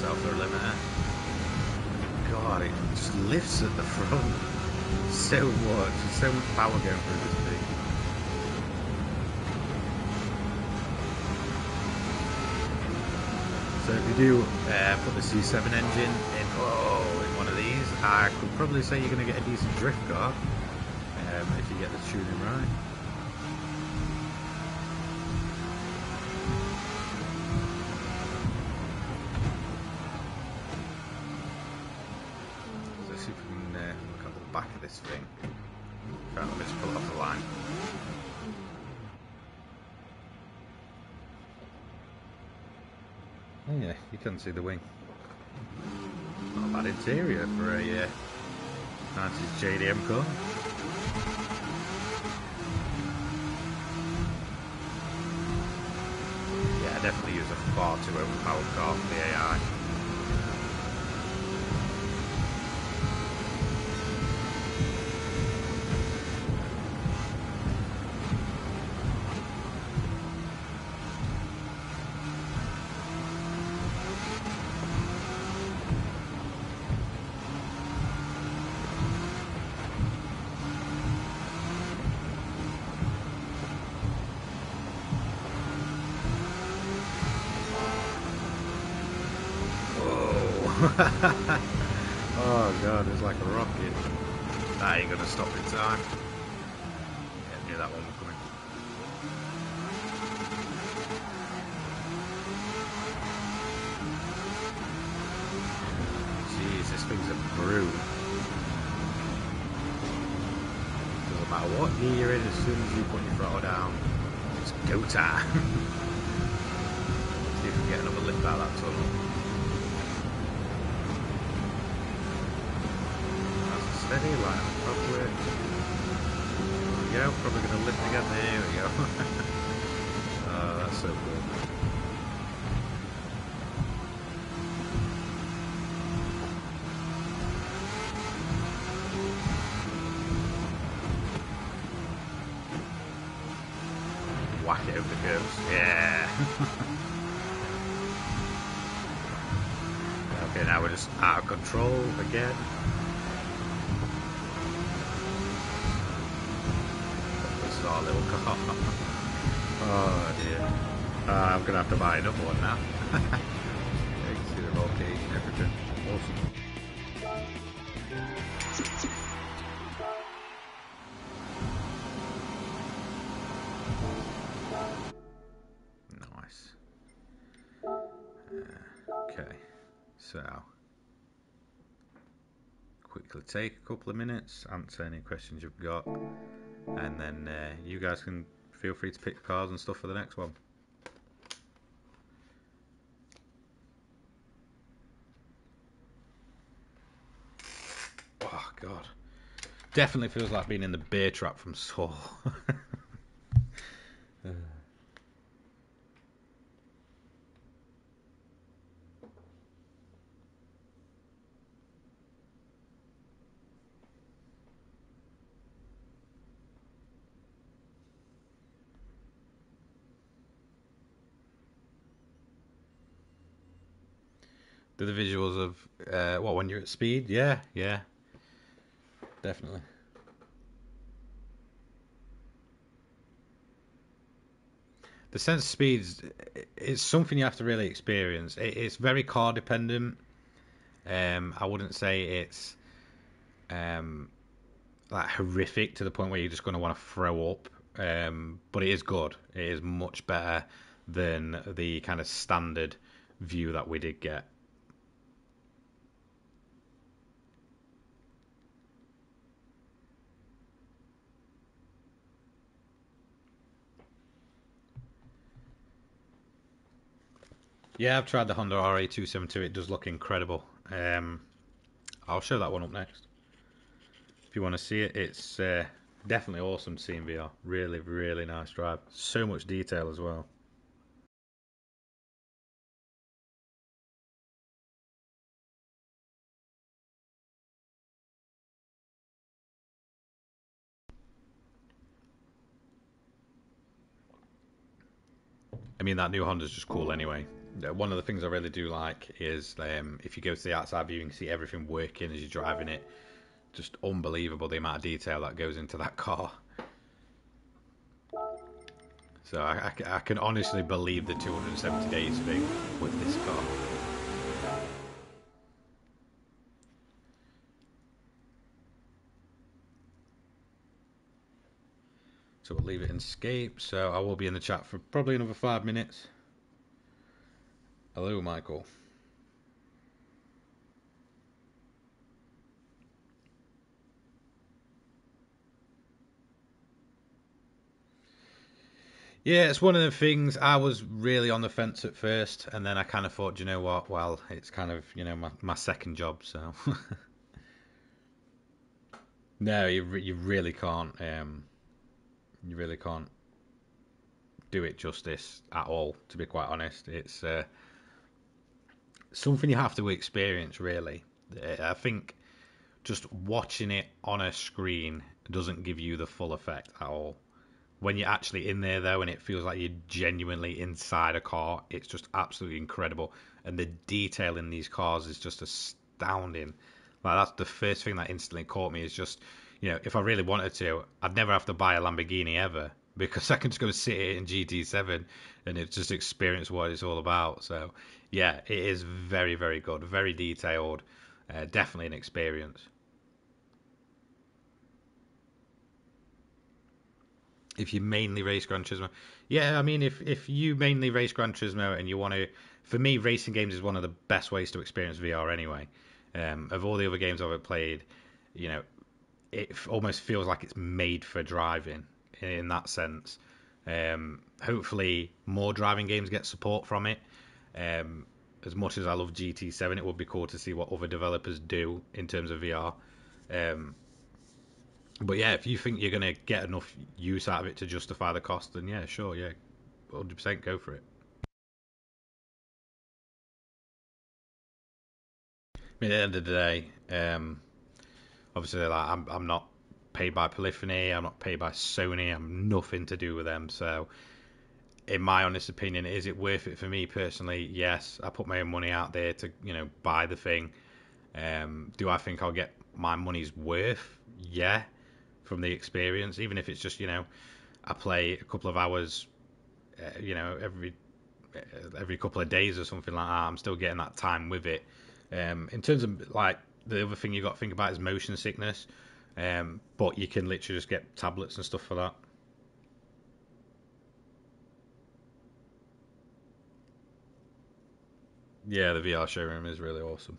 myself for a limiter. God, it just lifts at the front so much. There's so much power going through this thing. So if you do put the C7 engine in one of these, I could probably say you're going to get a decent drift car if you get the tuning right. So let's see if we can look at the back of this thing. Right, let me just pull it off the line. Oh yeah, you can see the wing. Not a bad interior for a 90s JDM car. Yeah, I definitely use a far too overpowered car for the AI. Oh god, it's like a rocket. That ain't gonna stop in time. Yeah, knew that one was coming. Jeez, this thing's a brute. Doesn't matter what gear you're in, as soon as you put your throttle down, it's go time. See if we can get another lift out of that tunnel. Steady, line up properly. There we go, probably going to lift again. There we go. Oh, that's so cool. Whack it over the curves. Yeah. Okay, now we're just out of control again. Our little car. Oh dear. I'm gonna have to buy another one now. Yeah, you can see the roll cage and everything. Awesome. Nice. Okay. So, quickly take a couple of minutes, answer any questions you've got. And then you guys can feel free to pick cars and stuff for the next one. Oh god, definitely feels like being in the bear trap from Saw. Do the visuals of what, when you're at speed? Yeah, definitely. The sense of speed is something you have to really experience. It's very car dependent. I wouldn't say it's like horrific to the point where you're just going to want to throw up. But it is good. It is much better than the kind of standard view that we did get. Yeah, I've tried the Honda RA272. It does look incredible. I'll show that one up next. If you want to see it, it's definitely awesome to see in VR. Really, really nice drive. So much detail as well. I mean, that new Honda's just cool anyway. One of the things I really do like is if you go to the outside view, you can see everything working as you're driving it. Just unbelievable the amount of detail that goes into that car. So I can honestly believe the 270 days thing with this car. So we'll leave it in escape. So I will be in the chat for probably another 5 minutes. Hello, Michael. Yeah, it's one of the things. I was really on the fence at first, and then I kind of thought, you know what? Well, it's kind of my second job, so no, you really can't. You really can't do it justice at all. To be quite honest, it's something you have to experience. Really, I think just watching it on a screen doesn't give you the full effect at all. When you're actually in there though, and it feels like you're genuinely inside a car, it's just absolutely incredible. And the detail in these cars is just astounding. Like that's the first thing that instantly caught me is just, if I really wanted to, I'd never have to buy a Lamborghini ever because I can just go sit it in GT7 and it's just experience what it's all about. So yeah, it is very, very good, very detailed, definitely an experience. If you mainly race Gran Turismo, yeah, I mean, if you mainly race Gran Turismo and you want to, for me, racing games is one of the best ways to experience VR anyway. Of all the other games I've played, you know, it almost feels like it's made for driving in that sense. Hopefully, more driving games get support from it. As much as I love GT7, it would be cool to see what other developers do in terms of VR. Um, but yeah, if you think you're going to get enough use out of it to justify the cost, then yeah, sure, yeah, 100% go for it. I mean, at the end of the day, obviously, like I'm not paid by Polyphony, I'm not paid by Sony, I'm nothing to do with them. So, in my honest opinion, is it worth it for me personally? Yes, I put my own money out there to buy the thing. Do I think I'll get my money's worth? Yeah, from the experience, even if it's just I play a couple of hours, every couple of days or something like that. I'm still getting that time with it. In terms of like the other thing you got to think about is motion sickness, but you can literally just get tablets and stuff for that. Yeah, the VR showroom is really awesome.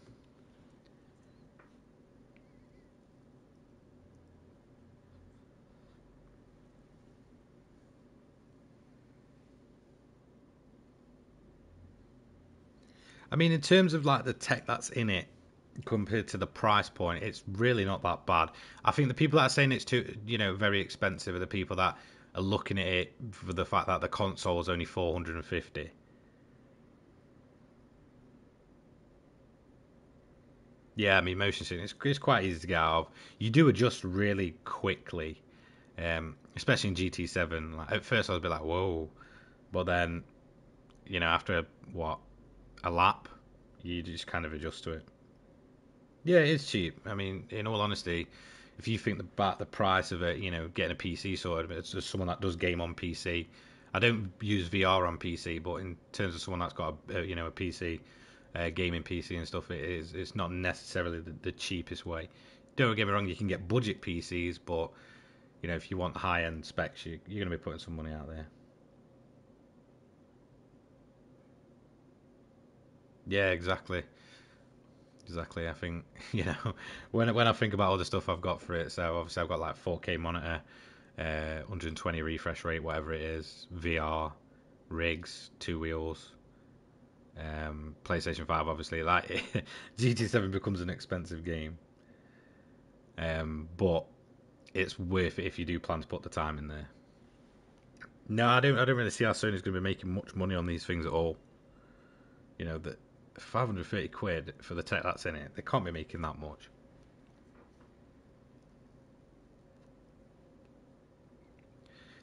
I mean, in terms of like the tech that's in it compared to the price point, it's really not that bad. I think the people that are saying it's too, very expensive are the people that are looking at it for the fact that the console is only 450. Yeah, I mean, motion sickness it's quite easy to get out of. You do adjust really quickly, especially in GT7. Like, at first, I was a bit like, whoa, but then, after what a lap, you just kind of adjust to it. Yeah, it's cheap. I mean, in all honesty, if you think about the price of it, getting a PC sorted, it's just someone that does game on PC. I don't use VR on PC, but in terms of someone that's got a PC, gaming PC and stuff, it's not necessarily the cheapest way. Don't get me wrong, you can get budget PCs, but if you want high end specs, you're going to be putting some money out there. Yeah, exactly. Exactly. I think when I think about all the stuff I've got for it. So obviously I've got like 4K monitor, 120 refresh rate, whatever it is, VR, rigs, two wheels, PlayStation 5. Obviously, like GT7 becomes an expensive game, but it's worth it if you do plan to put the time in there. No, I don't. I don't really see how Sony's going to be making much money on these things at all. That 530 quid for the tech that's in it, they can't be making that much.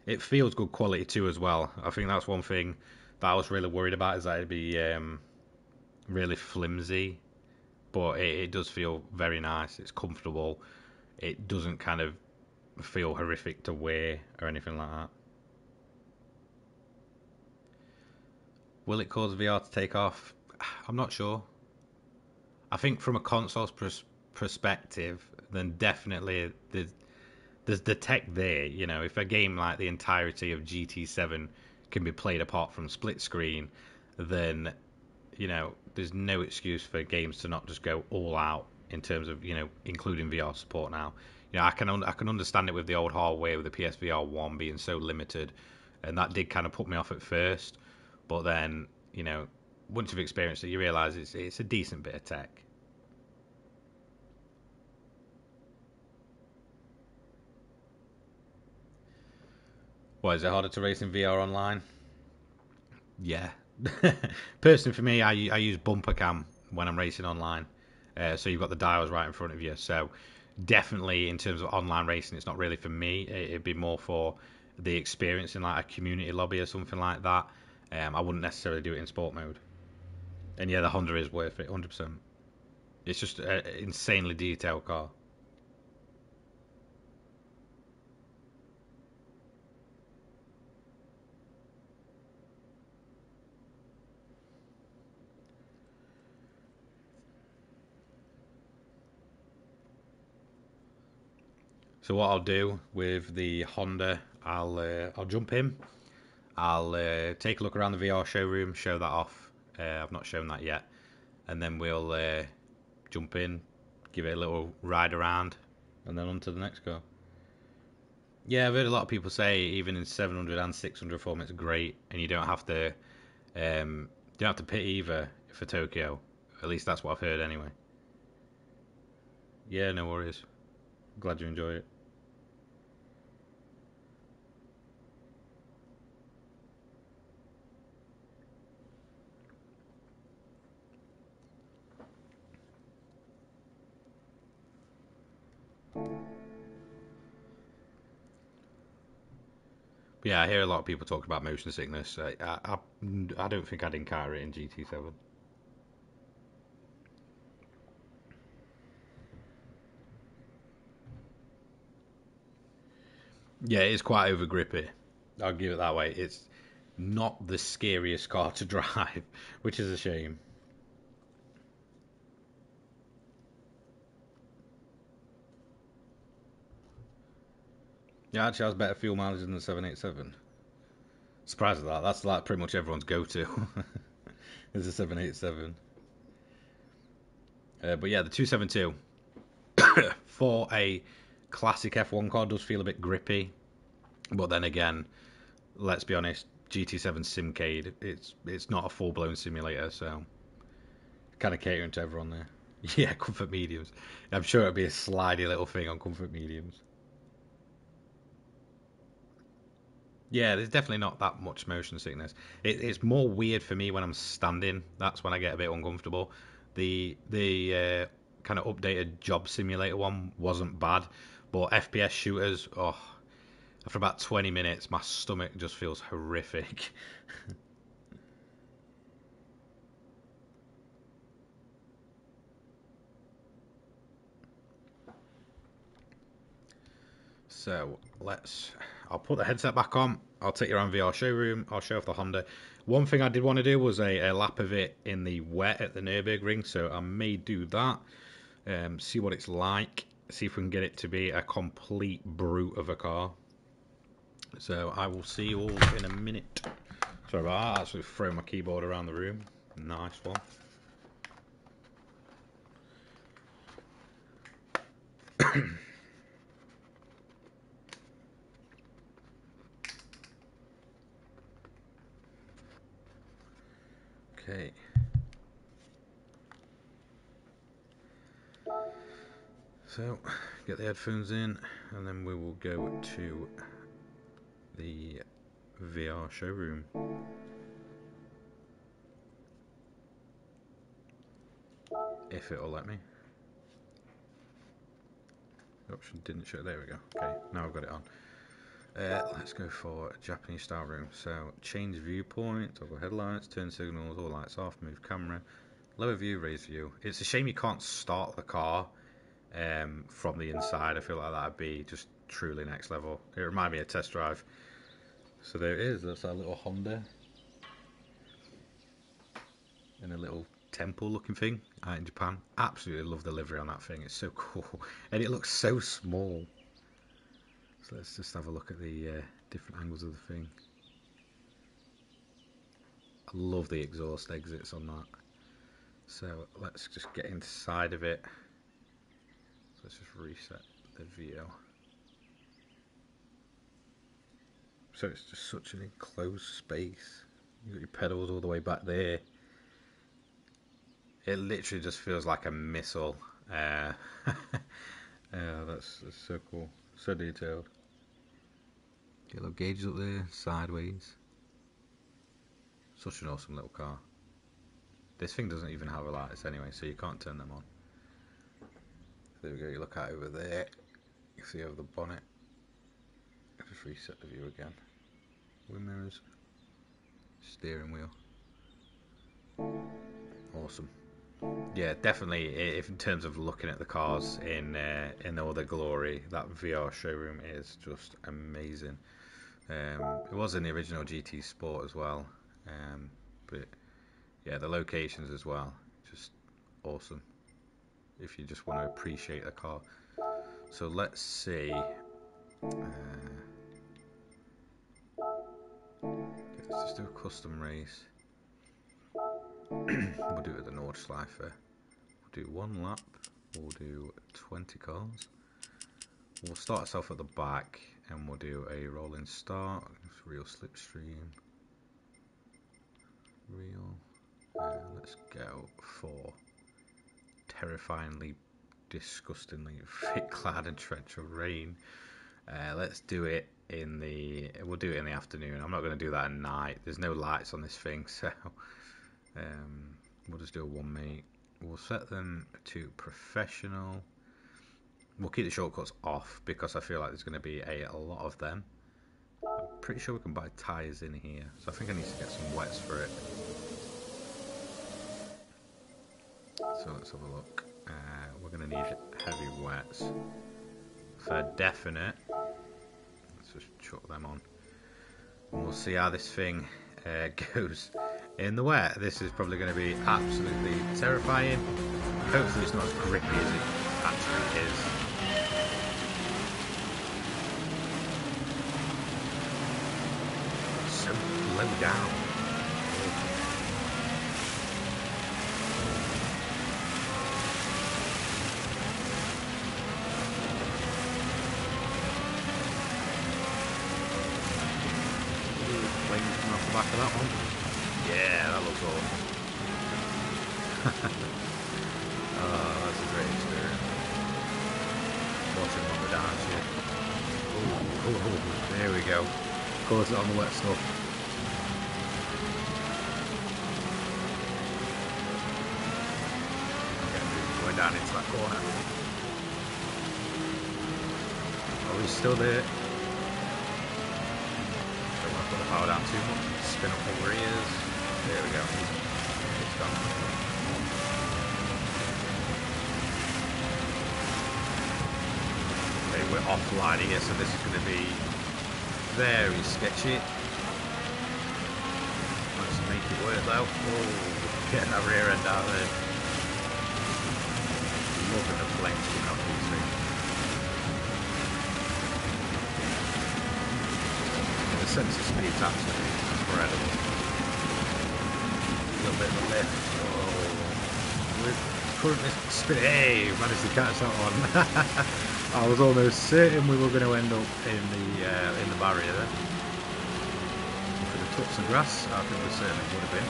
It feels good quality too as well. I think that's one thing that I was really worried about, is that it'd be really flimsy, but it does feel very nice. It's comfortable. It doesn't kind of feel horrific to wear or anything like that. Will it cause VR to take off? I'm not sure. I think from a console's perspective, then definitely there's the tech there. You know, if a game like the entirety of GT7 can be played apart from split screen, then you know there's no excuse for games to not just go all out in terms of, you know, including VR support now. You know, I can understand it with the old hardware with the PSVR1 being so limited, and that did kind of put me off at first. But then, you know, once you've experienced it, you realise it's a decent bit of tech. What, is it harder to race in VR online? Yeah. Personally, for me, I use bumper cam when I'm racing online. So you've got the dials right in front of you. So definitely, in terms of online racing, it's not really for me. It'd be more for the experience in like a community lobby or something like that. I wouldn't necessarily do it in sport mode. And yeah, the Honda is worth it, 100%. It's just an insanely detailed car. So what I'll do with the Honda, I'll jump in. I'll take a look around the VR showroom, show that off. I've not shown that yet, and then we'll jump in, give it a little ride around, and then on to the next car. Yeah, I've heard a lot of people say even in 700 and 600 form it's great, and you don't have to pit either for Tokyo. At least that's what I've heard anyway. Yeah, no worries. Glad you enjoy it. Yeah, I hear a lot of people talk about motion sickness. I don't think I'd encounter it in GT7. Yeah, it's quite over grippy. I'll give it that way. It's not the scariest car to drive, which is a shame. Yeah, actually has better fuel mileage than the 787. Surprised at that. That's like pretty much everyone's go-to. Is the 787. But yeah, the 272 for a classic F1 car does feel a bit grippy. But then again, let's be honest, GT7 Simcade, it's not a full-blown simulator, so kind of catering to everyone there. Yeah, comfort mediums. I'm sure it'll be a slidey little thing on comfort mediums. Yeah, there's definitely not that much motion sickness. It's more weird for me when I'm standing. That's when I get a bit uncomfortable. The kind of updated job simulator one wasn't bad, but FPS shooters, oh, after about 20 minutes, my stomach just feels horrific. So I'll put the headset back on. I'll take you around VR showroom. I'll show off the Honda. One thing I did want to do was a lap of it in the wet at the Nürburgring, so I may do that. See what it's like. See if we can get it to be a complete brute of a car. So I will see you all in a minute. Sorry about that. I actually throw my keyboard around the room. Nice one. Okay. So, get the headphones in, and then we will go to the VR showroom. If it'll let me. The option didn't show. There we go. Okay, now I've got it on. Let's go for a Japanese style room. So change viewpoint, toggle headlights, turn signals, all lights off, move camera, lower view, raise view. It's a shame you can't start the car from the inside. I feel like that'd be just truly next level. It reminded me of Test Drive. So there it is. That's our little Honda and a little temple looking thing out in Japan. Absolutely love the livery on that thing. It's so cool and it looks so small. So let's just have a look at the different angles of the thing. I love the exhaust exits on that. So let's just get inside of it. So let's just reset the view. So it's just such an enclosed space. You've got your pedals all the way back there. It literally just feels like a missile. Yeah, that's so cool. So detailed. Get little gauges up there, sideways. Such an awesome little car. This thing doesn't even have lights anyway, so you can't turn them on. There we go, you look out over there. You see over the bonnet. Just reset the view again. Wind mirrors. Steering wheel. Awesome. Yeah, definitely. If in terms of looking at the cars in all their glory, that VR showroom is just amazing. It was in the original GT Sport as well, but yeah, the locations as well, just awesome. If you just want to appreciate a car. So let's see. Let's just do a custom race. We'll do it at the Nordschleife. We'll do one lap. We'll do 20 cars. We'll start ourselves at the back and we'll do a rolling start. Real slipstream. Real. Let's go for terrifyingly, disgustingly thick cloud and torrential rain. Let's do it in the. We'll do it in the afternoon. I'm not going to do that at night. There's no lights on this thing, so we'll just do a 1 minute. We'll set them to professional. We'll keep the shortcuts off because I feel like there's going to be a lot of them. I'm pretty sure we can buy tyres in here, so I think I need to get some wets for it. So let's have a look. We're going to need heavy wets for definite. Let's just chuck them on. And we'll see how this thing goes in the wet. This is probably going to be absolutely terrifying. Hopefully it's not as grippy as it actually is. So low down. Flames coming off the back of that one. Yeah, that looks awesome. Oh, that's a great experience. Watching them on the dance here. Oh, there we go. Caught it on the wet stuff. Okay, going down into that corner. Oh, he's still there. Don't want to put the power down too much. Spin up over ears. There we go. It's gone. Okay, we're offline here, so this is going to be very sketchy. Let's make it work though. Oh, getting that rear end out there. Loving the flames coming off these things. The sense of speed's absolutely incredible. A little bit of a lift. Oh, we're currently spinning. Hey, managed to catch that one. I was almost certain we were going to end up in the barrier there. If we'd have touched the grass, I think we certainly would have been.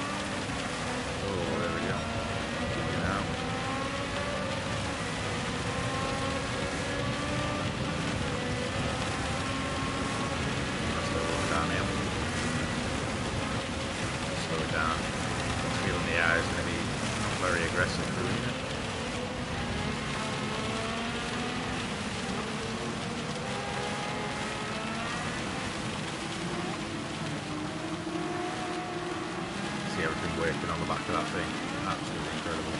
Oh, there we go. Kicking out. That's a little downhill. Slow it down. Feeling the air is going to be not very aggressive for me. working on the back of that thing. Absolutely incredible.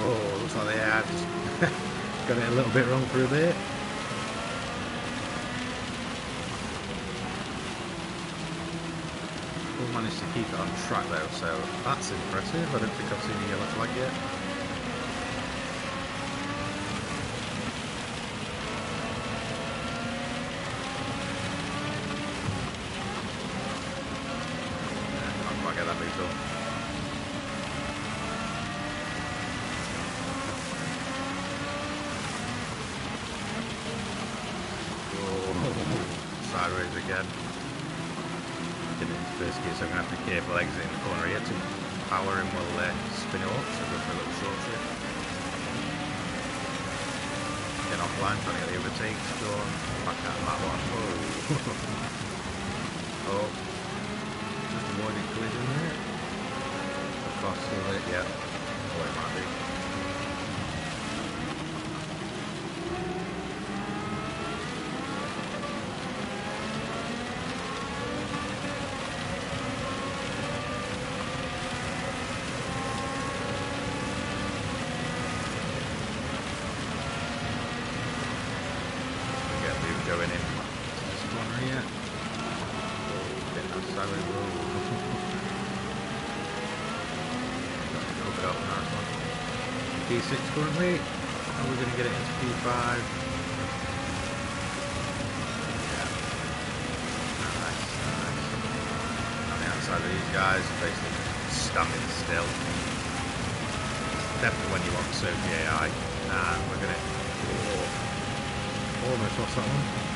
Oh, looks like they had got it a little bit wrong through there. Managed to keep it on track though, so that's impressive. I don't think I've seen a yellow flag yet. I'll quite get that moved up. Oh, sideways again. First gear, so I'm going to have to be careful exiting the corner here to power him will spin it up, so go for a little short trip. Get offline, trying to get the overtakes done. Back out of that one. Oh. Oh. Just avoiding collision there. Across the it, yeah. Oh, it might be. Going in this corner here. Oh, getting that sideways roll. Open up, nice one. P6 currently. How are we going to get it into P5? Yeah. Nice, nice. On the outside of these guys, basically standing still. Definitely when you want to soak the AI. And we're going to. Almost lost that one.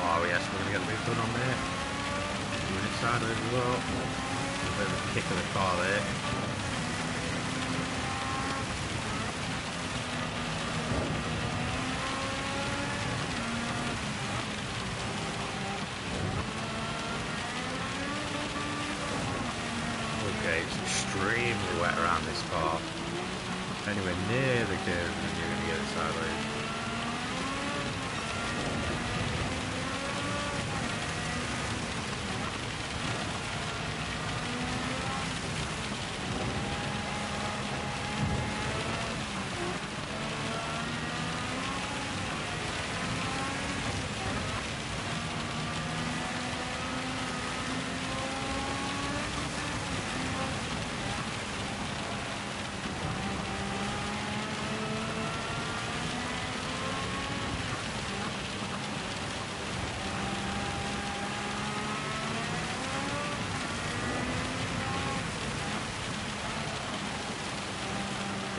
Oh yes, we're going to get the move done on there. Doing it sideways as well. A bit of a kick of the car there. Okay, it's extremely wet around this car. Anywhere near the curve and you're going to get it sideways.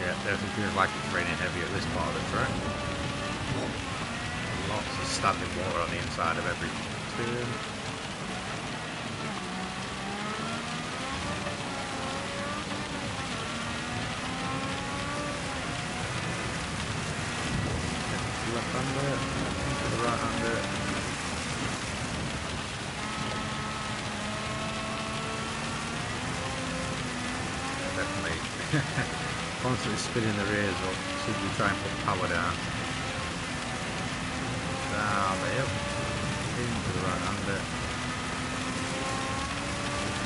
Yeah, definitely feels like it's raining heavy at this part of the track. Lots of standing water on the inside of every turn. Left-hander, into the right-hander. Definitely. Constantly spinning the rears up, simply try and put power down. Down the hill, into the right hander.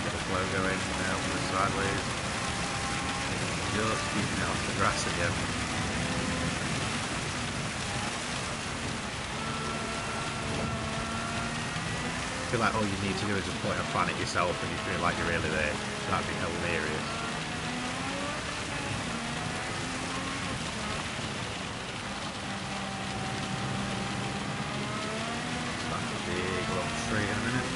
Get a going over the sideways. Just keeping it off the grass again. I feel like all you need to do is just point a fan at yourself and you feel like you're really there. That'd be hilarious. That's a big long straight in a minute.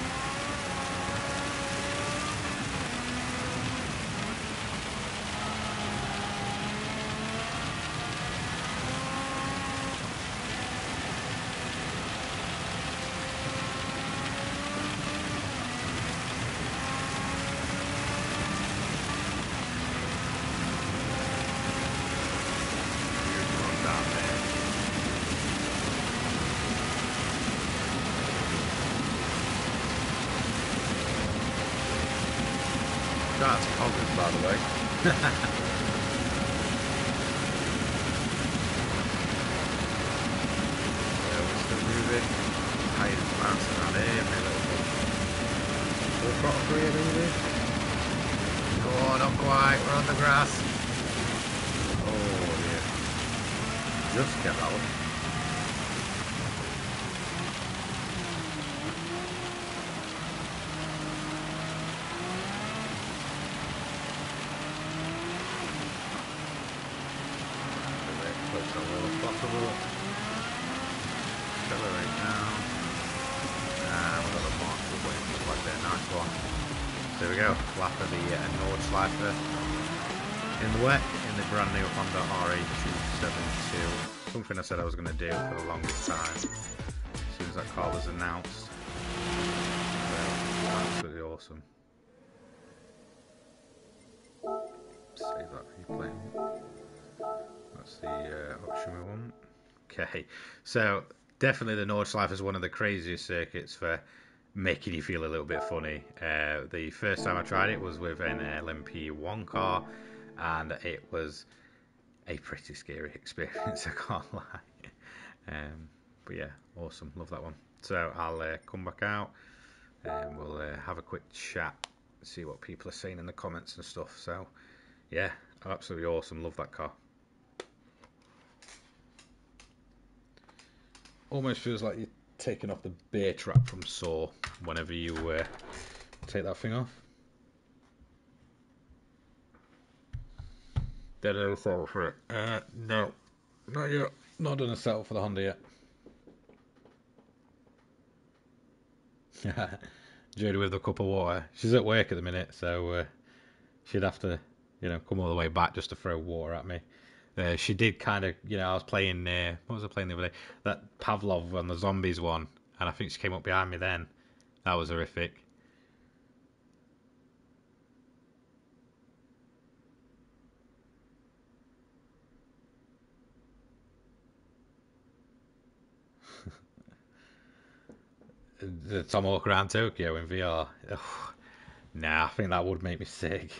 That's Coggins, by the way. We're still moving. Tires bouncing around here, my little full throttle for you, maybe. Oh, not quite. We're on the grass. Oh, dear. Just get that one. Possible. Accelerate now. We've got the mark for waiting for like that. Nice one. There we go. Lap of the Nordschleife in the wet in the brand new Honda RA272. Something I said I was going to do for the longest time. As soon as that car was announced. So, absolutely awesome. Save that replay. That's the option we want. Okay, so definitely the Nordschleife is one of the craziest circuits for making you feel a little bit funny. The first time I tried it was with an LMP1 car, and it was a pretty scary experience, I can't lie. But yeah, awesome, love that one. So I'll come back out and we'll have a quick chat, see what people are saying in the comments and stuff. So yeah, absolutely awesome, love that car. Almost feels like you're taking off the bear trap from Saw whenever you take that thing off. Did I settle for it? No, not yet. Not done a settle for the Honda yet. Jodie with a cup of water. She's at work at the minute, so she'd have to, come all the way back just to throw water at me. She did kind of, I was playing, what was I playing the other day? That Pavlov on the zombies one, and I think she came up behind me then. That was horrific. The Tomahawk around Tokyo in VR. Ugh. Nah, I think that would make me sick.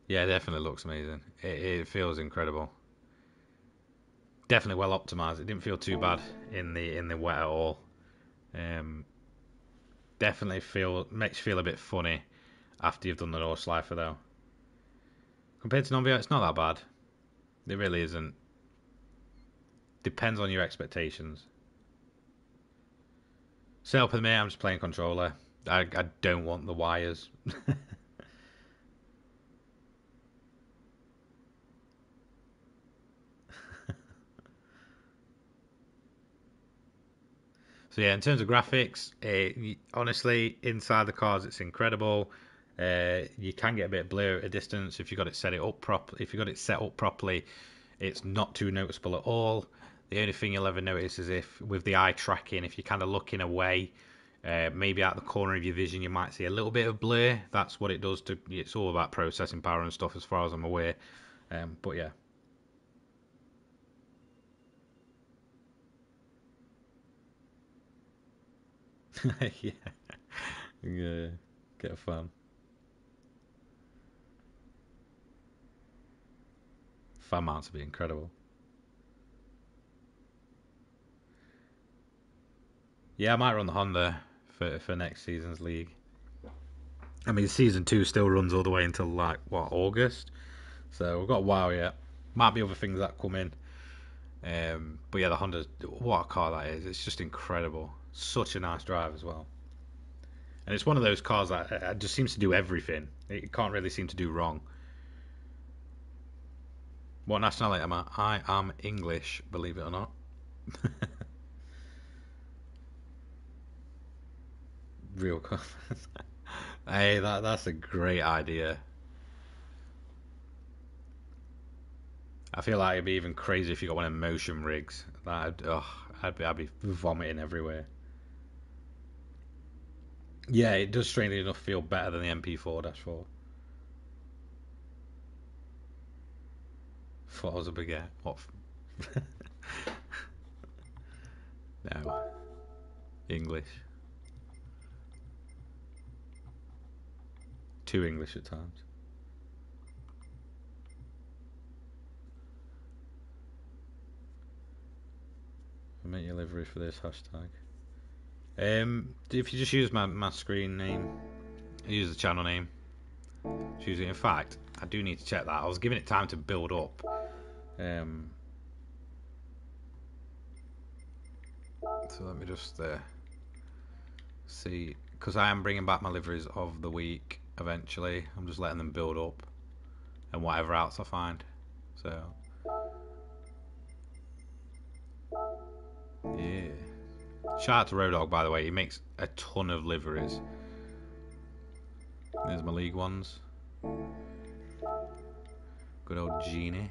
Yeah, it definitely looks amazing. It feels incredible. Definitely well optimized. It didn't feel too bad in the wet at all. Definitely makes you feel a bit funny after you've done the Nordschleife though. Compared to non-VR, it's not that bad. It really isn't. Depends on your expectations. Setup with me, I'm just playing controller. I don't want the wires. So yeah, in terms of graphics, honestly, inside the cars, it's incredible. You can get a bit of blur at a distance if you got it set up properly. It's not too noticeable at all. The only thing you'll ever notice is if with the eye tracking, if you're kind of looking away, maybe out the corner of your vision, you might see a little bit of blur. That's what it does to. It's all about processing power and stuff, as far as I'm aware. But yeah. Yeah. Yeah. Get a fan. Fan mounts would be incredible. Yeah, I might run the Honda for next season's league. I mean, season 2 still runs all the way until like what, August. So we've got a while yet. Might be other things that come in. But yeah, the Honda, what a car that is! It's just incredible. Such a nice drive as well. And it's one of those cars that just seems to do everything. It can't really seem to do wrong. What nationality am I? I am English, believe it or not. Real car. Hey, that's a great idea. I feel like it'd be even crazy if you got one of motion rigs. I'd be vomiting everywhere. Yeah, it does strangely enough feel better than the MP4-4. Forza Baguette. What? No. English. Too English at times. I'll make your livery for this hashtag. If you just use my screen name, use the channel name. Choose it. In fact, I do need to check that. I was giving it time to build up. So let me just see, because I am bringing back my liveries of the week eventually. I'm just letting them build up, and whatever else I find. So yeah. Shout out to Road Dogg, by the way. He makes a ton of liveries. There's my league ones. Good old Genie.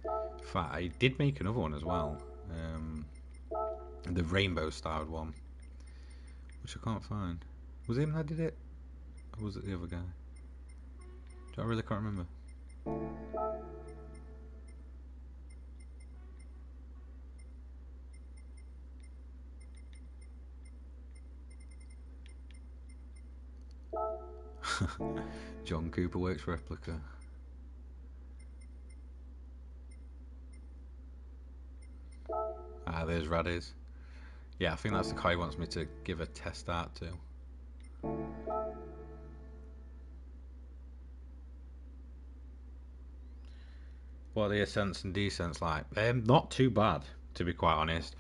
In fact, I did make another one as well. The rainbow styled one, which I can't find. Was it him that did it? Or was it the other guy? I really can't remember. John Cooper Works replica. Ah, there's Radis. Yeah, I think that's the car he wants me to give a test out to. What are the ascents and descents like? Not too bad, to be quite honest.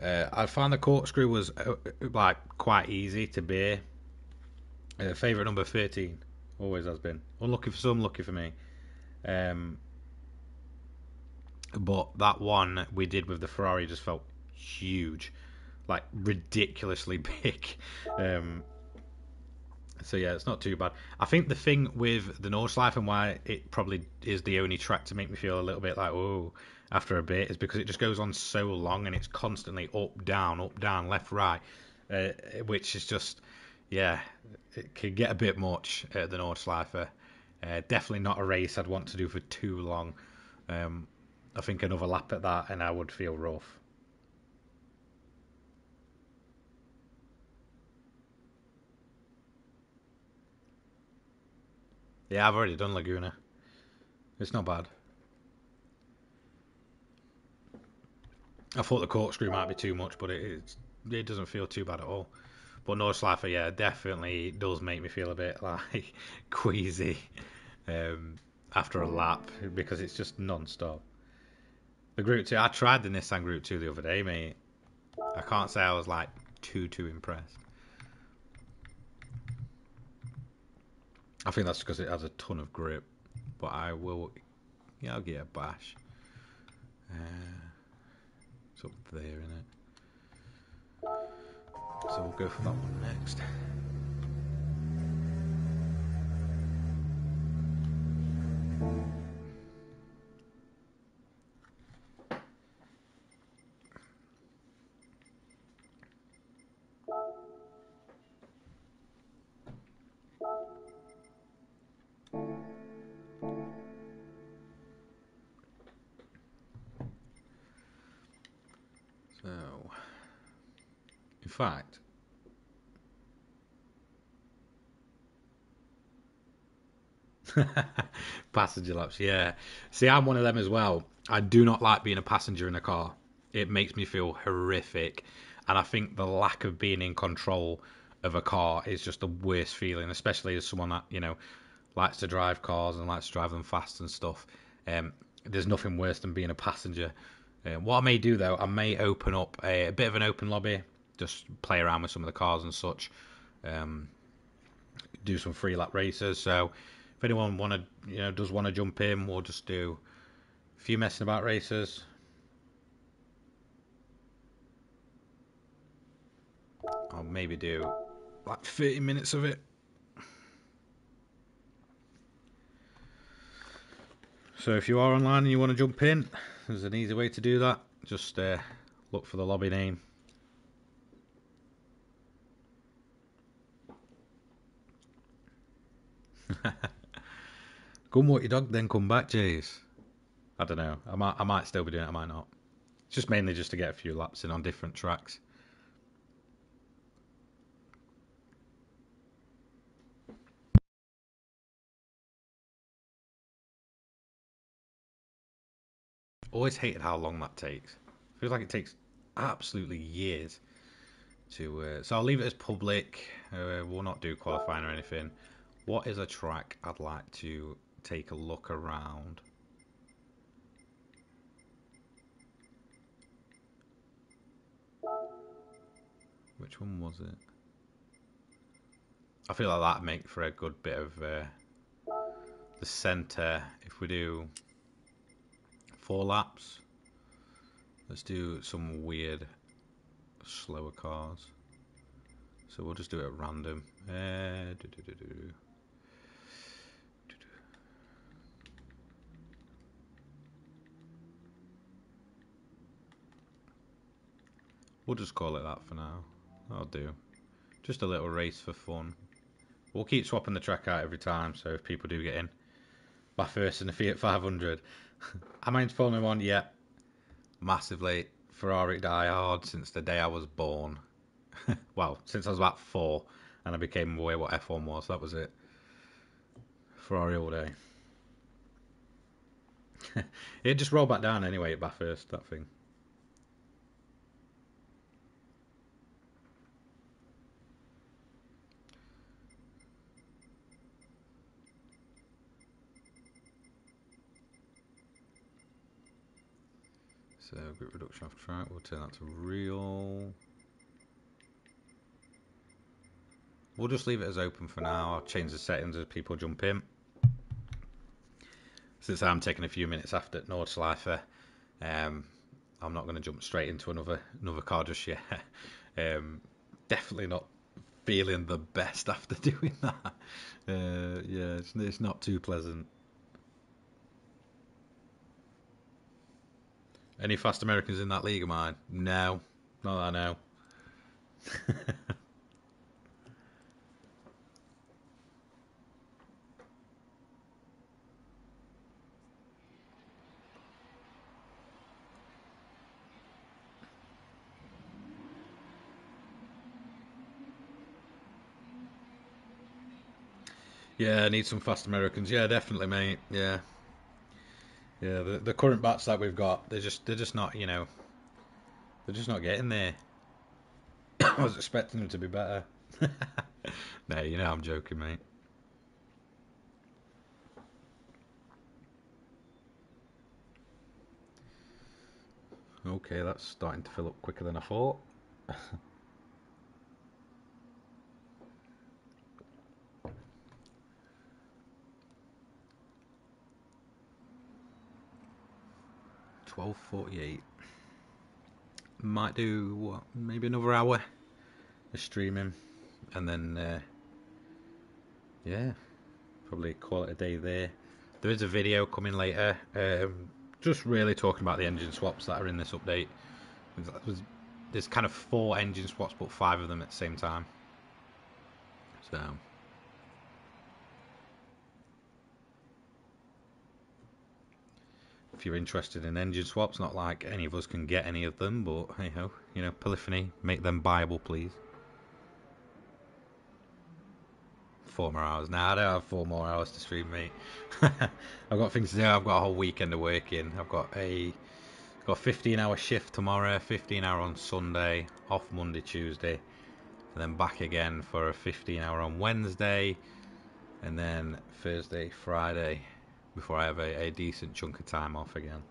I found the corkscrew was like quite easy to bear. Favourite number 13, always has been. Unlucky for some, lucky for me. But that one we did with the Ferrari just felt huge, like ridiculously big. So yeah, it's not too bad. I think the thing with the Nordschleife and why it probably is the only track to make me feel a little bit like, oh, after a bit, is because it just goes on so long and it's constantly up, down, left, right, which is just, yeah, it can get a bit much at the Nordschleife. Definitely not a race I'd want to do for too long. I think another lap at that and I would feel rough. Yeah, I've already done Laguna. It's not bad. I thought the corkscrew might be too much, but it doesn't feel too bad at all. But Nordschleife, yeah, definitely does make me feel a bit like queasy after a lap because it's just non-stop. The Group 2, I tried the Nissan Group 2 the other day, mate. I can't say I was like too impressed. I think that's because it has a ton of grip, but I'll give it a bash. It's up there, isn't it? So we'll go for that one next. So, in fact, passenger laps, yeah. See, I'm one of them as well. I do not like being a passenger in a car. It makes me feel horrific. And I think the lack of being in control of a car is just the worst feeling, especially as someone that, you know, likes to drive cars and likes to drive them fast and stuff. There's nothing worse than being a passenger. What I may do though, I may open up a bit of an open lobby, just play around with some of the cars and such, do some free lap races. So if anyone does want to jump in, we'll just do a few messing about races. I'll maybe do like 30 minutes of it. So if you are online and you want to jump in, there's an easy way to do that. Just look for the lobby name. Go and walk your dog, then come back, Jays. I don't know. I might still be doing it. I might not. It's just mainly just to get a few laps in on different tracks. Always hated how long that takes. Feels like it takes absolutely years to. So I'll leave it as public. We'll not do qualifying or anything. What is a track I'd like to take a look around? Which one was it? I feel like that'd make for a good bit of the centre. If we do 4 laps, let's do some weird slower cars. So we'll just do it at random. We'll just call it that for now. That'll do. Just a little race for fun. We'll keep swapping the track out every time, so if people do get in. Bathurst in the Fiat 500. Am I into Formula 1? Yeah. Massively. Ferrari die hard since the day I was born. Well, since I was about 4 and I became aware what F1 was. That was it. Ferrari all day. It just rolled back down anyway at Bathurst, that thing. So grip reduction off track, we'll turn that to real. We'll just leave it as open for now. I'll change the settings as people jump in. Since I'm taking a few minutes after Nordschleife, I'm not going to jump straight into another car just yet. Definitely not feeling the best after doing that. Yeah, it's not too pleasant. Any fast Americans in that league of mine? No, not that I know. Yeah, I need some fast Americans. Yeah, definitely, mate. Yeah, yeah. The current bats that we've got, they're just not, they're just not getting there. I was expecting them to be better. No, I'm joking, mate. Okay, that's starting to fill up quicker than I thought. 12:48. Might do maybe another hour of streaming, and then yeah, probably call it a day there. There is a video coming later, just really talking about the engine swaps that are in this update. There's kind of 4 engine swaps, but 5 of them at the same time. So if you're interested in engine swaps, not like any of us can get any of them, but hey ho, Polyphony, make them buyable, please. 4 more hours. Nah, I don't have 4 more hours to stream, mate. I've got things to do. I've got a whole weekend of working. I've got a Got a 15-hour shift tomorrow, 15-hour on Sunday, off Monday, Tuesday, and then back again for a 15-hour on Wednesday, and then Thursday, Friday, before I have a decent chunk of time off again.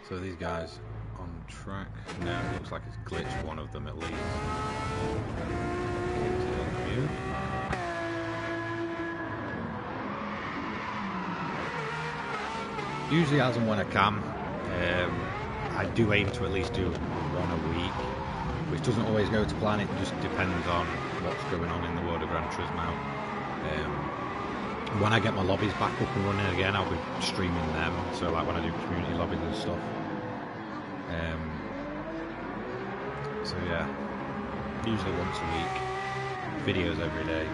So these guys on track. No, it looks like it's glitched one of them at least. Usually as and when I can. I do aim to at least do one a week, which doesn't always go to plan. It just depends on what's going on in the world of Gran Turismo. When I get my lobbies back up and running again, I'll be streaming them. So like when I do community lobbies and stuff. So yeah, usually once a week, videos every day,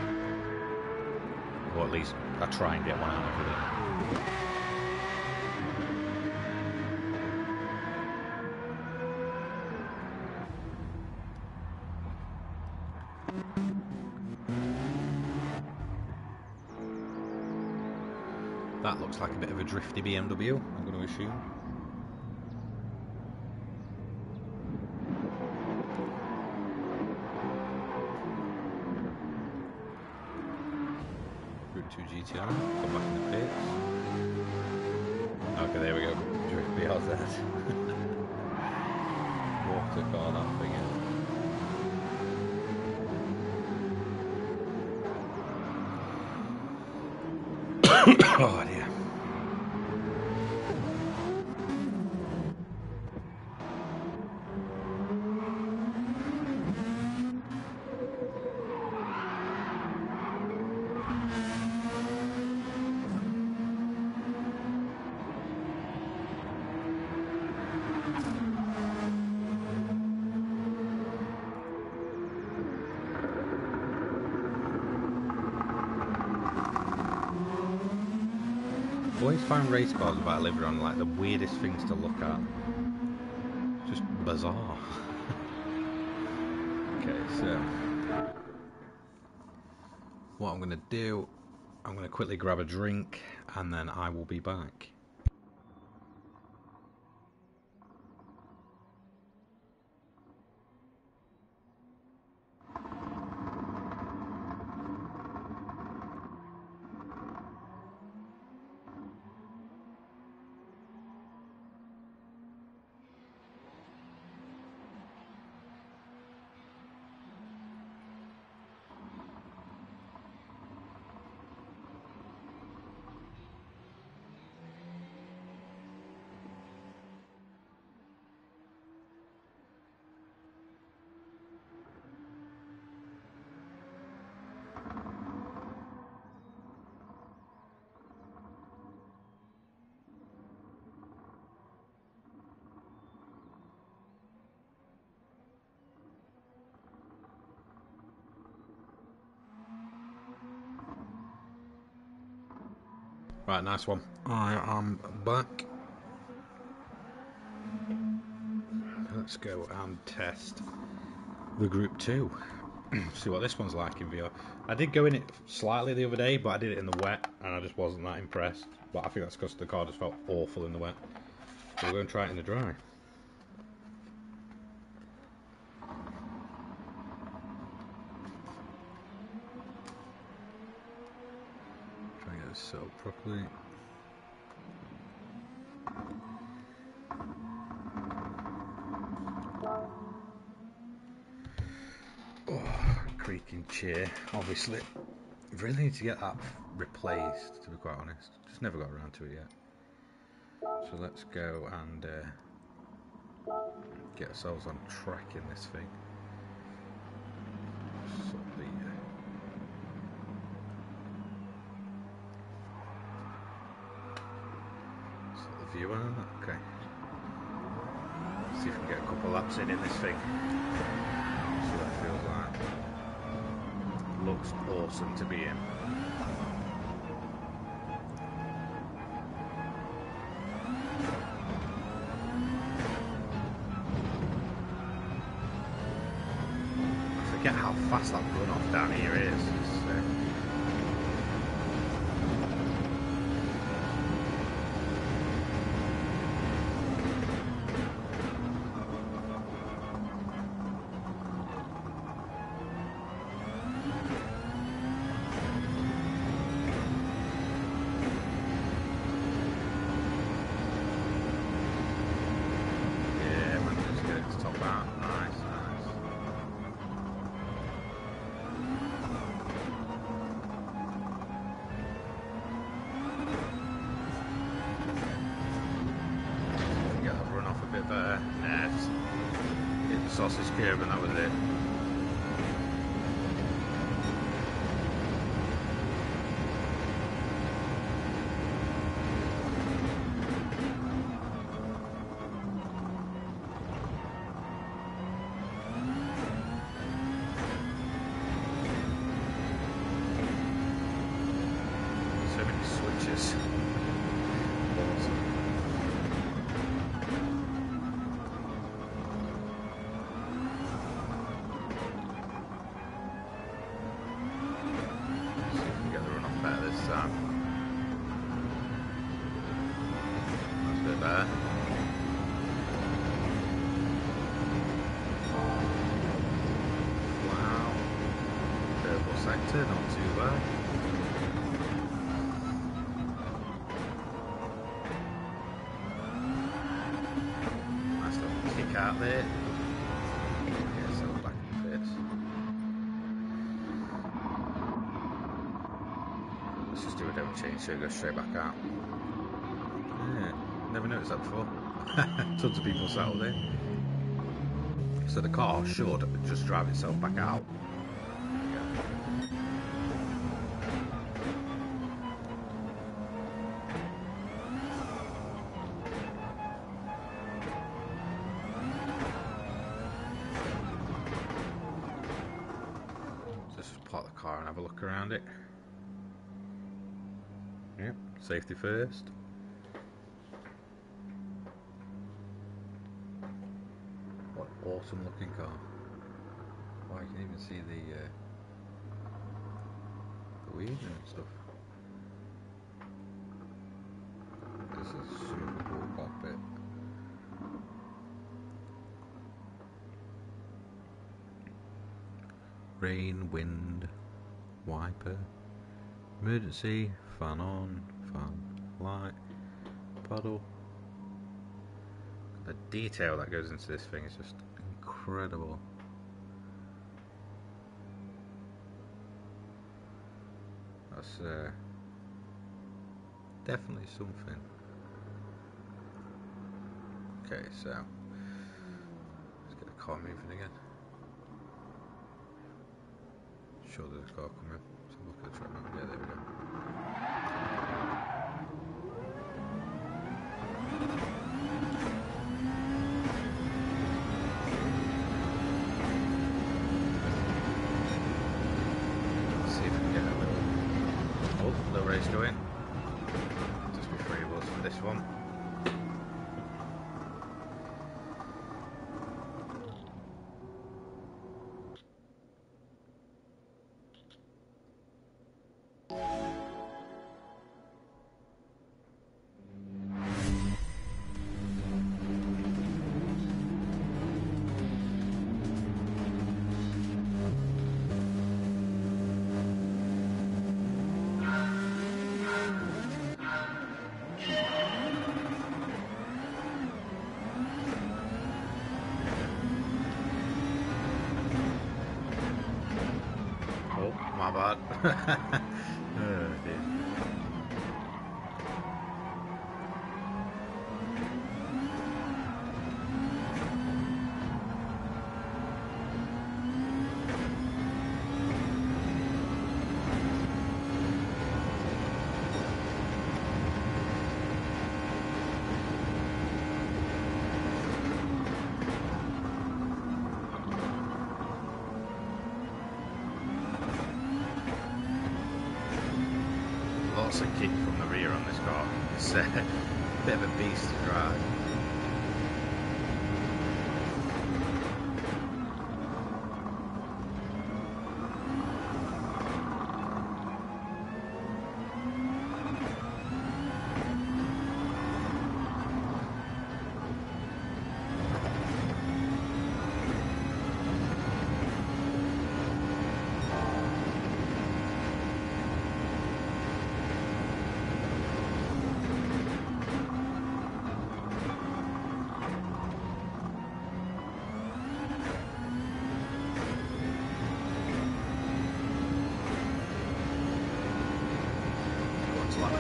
or at least I try and get one out every day. That looks like a bit of a drifty BMW, I'm going to assume. Route 2 GTR, come back in the pits. Okay, there we go. Drift BRZ. Water car, that thing is. Oh dear. I always find race cars about Livestream like the weirdest things to look at. Just bizarre. Okay, so what I'm going to do, I'm going to quickly grab a drink and then I will be back. Right, nice one. I am back. Let's go and test the Group 2. See what this one's like in VR. I did go in it slightly the other day, but I did it in the wet, and I just wasn't that impressed. But I think that's because the car just felt awful in the wet. So we're going to try it in the dry. Try and get this set up properly. Oh, creaking chair, obviously. Really need to get that replaced, to be quite honest. Just never got around to it yet. So let's go and get ourselves on track in this thing. Sort the view on that. Okay. See if we can get a couple laps in this thing. See what it feels like. Looks awesome to be in. forget how fast that runoff down here is. Sausage curb and that was it. So many switches. Awesome. Sector, not too bad. Nice little kick out there. Yeah, so back in fifth. Let's just do a double change so it goes straight back out. Yeah, never noticed that before. Tons of people settled in. So the car should just drive itself back out. Park the car and have a look around it. Yep, safety first. What an awesome looking car. Wow, you can even see the wheels and stuff. This is a super cool cockpit. Rain, wind, wiper, emergency, fan on, fan, light, paddle. The detail that goes into this thing is just incredible. That's definitely something. Okay, so let's get the car moving again. Sure there's a car coming. Let's have a look at the track map. Yeah, there we go. Let's see if we can get a little race going. Just be 3 of us for this one. My bad. Oh dear. Lots of kick from the rear on this car. It's a bit of a beast to drive.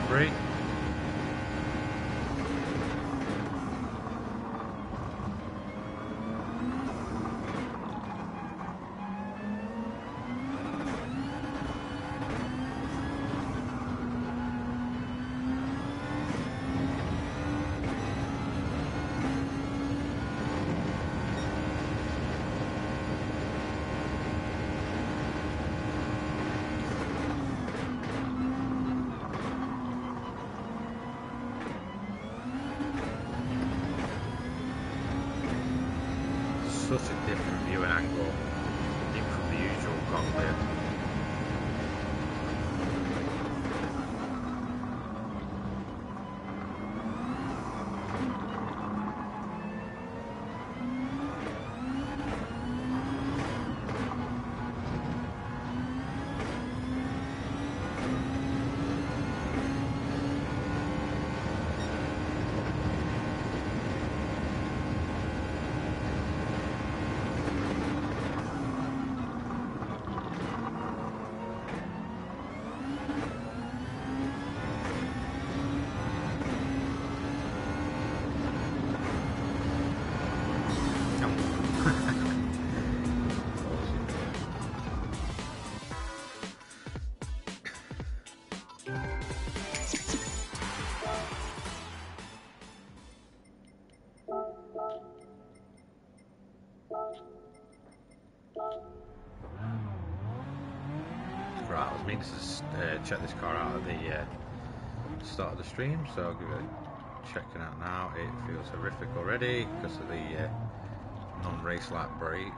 free. Such a different viewing angle from the usual cockpit. Right, I was meaning to check this car out at the start of the stream, so I'll give it a checking out now. It feels horrific already because of the non-race lap brakes.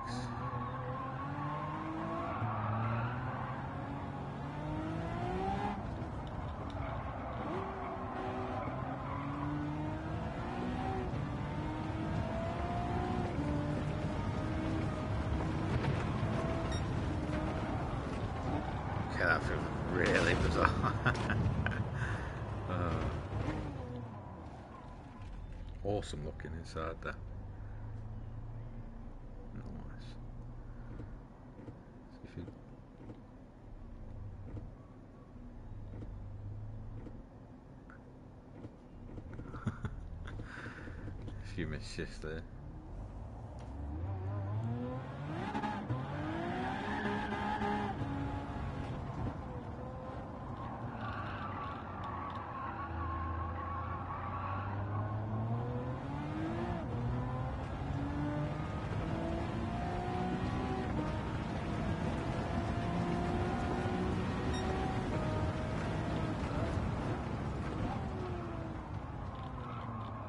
Okay, that feels really bizarre. Awesome looking inside there. Nice. See if you... A few misshifts there.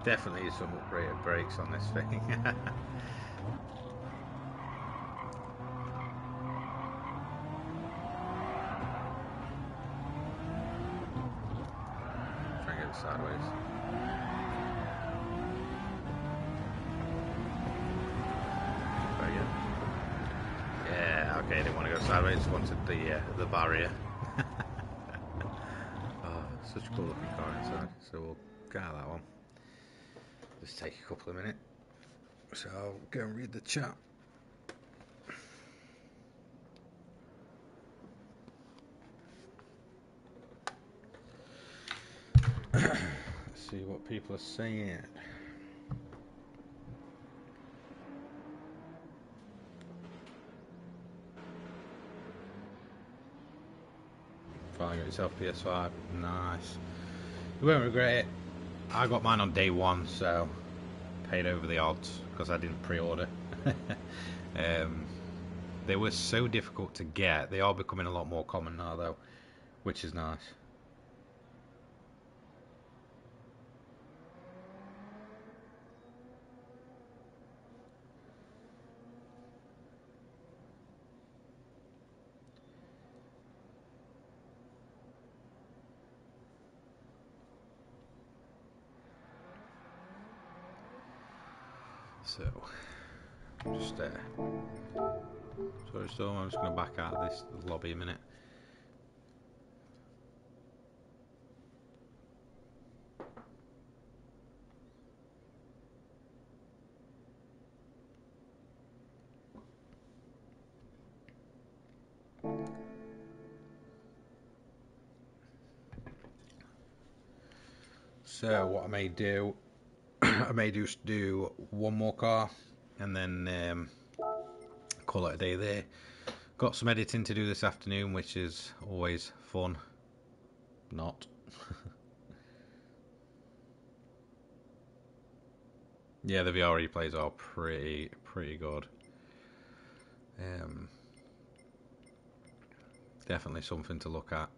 Definitely some upgraded brakes on this thing. Try and get it sideways. Very good. Yeah, okay, didn't want to go sideways, just wanted the barrier. Oh, such a cool looking car inside, so we'll get out of that one. Just take a couple of minutes. So I'll go and read the chat. Let's see what people are saying. Finally got yourself PS5. Nice. You won't regret it. I got mine on day one, so paid over the odds because I didn't pre-order. They were so difficult to get. They are becoming a lot more common now, though, which is nice. So, just sorry, Storm, I'm just going to back out of this lobby a minute. So what I may do, I may just do one more car and then call it a day there. Got some editing to do this afternoon, which is always fun. Not. Yeah, the VR replays are pretty good. Definitely something to look at.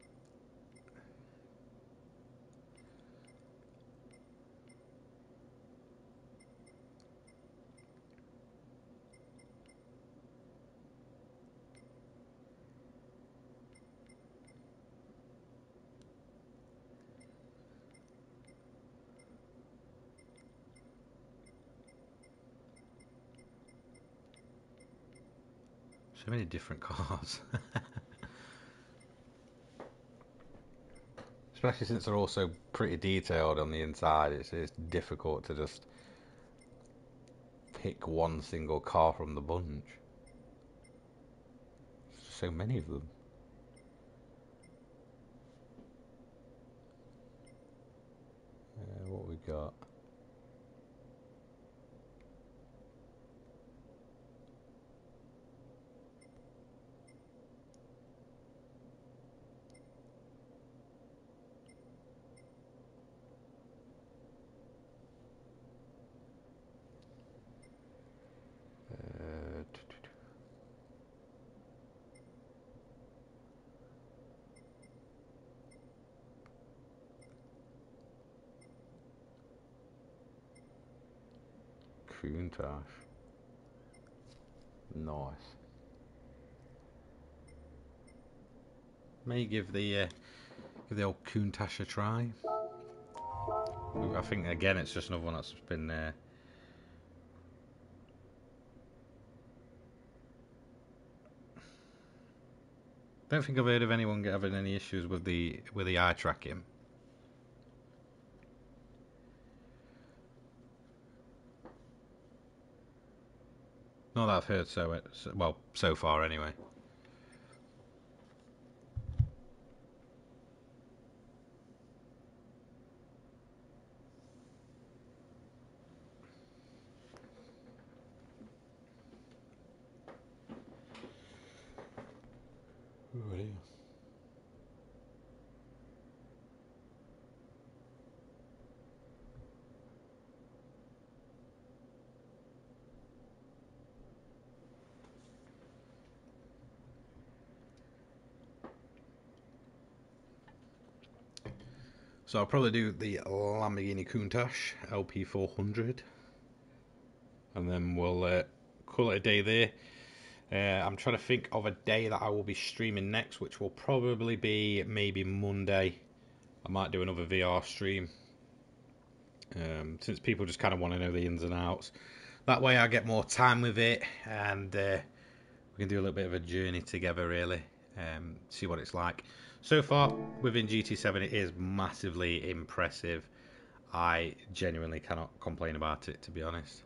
So many different cars. Especially since they're also pretty detailed on the inside, it's difficult to just pick one single car from the bunch. There's so many of them. What we got? Countach. Nice. May give the old Countach a try. I think again it's just another one that's been don't think I've heard of anyone having any issues with the eye tracking. Not that I've heard well so far anyway. Ooh, yeah. So I'll probably do the Lamborghini Countach LP400, and then we'll call it a day there. I'm trying to think of a day that I will be streaming next, which will probably be maybe Monday. I might do another VR stream, since people just kind of want to know the ins and outs. That way I get more time with it, and we can do a little bit of a journey together, really, see what it's like. So far, within GT7, it is massively impressive. I genuinely cannot complain about it, to be honest.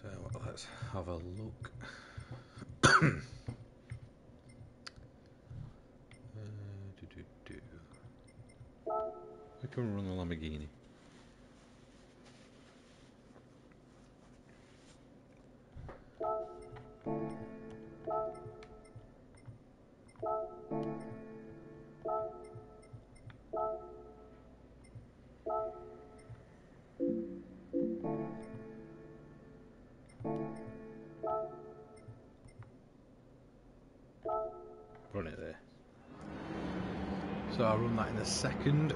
So let's have a look. We can run the Lamborghini. Run it there. So I'll run that in a second.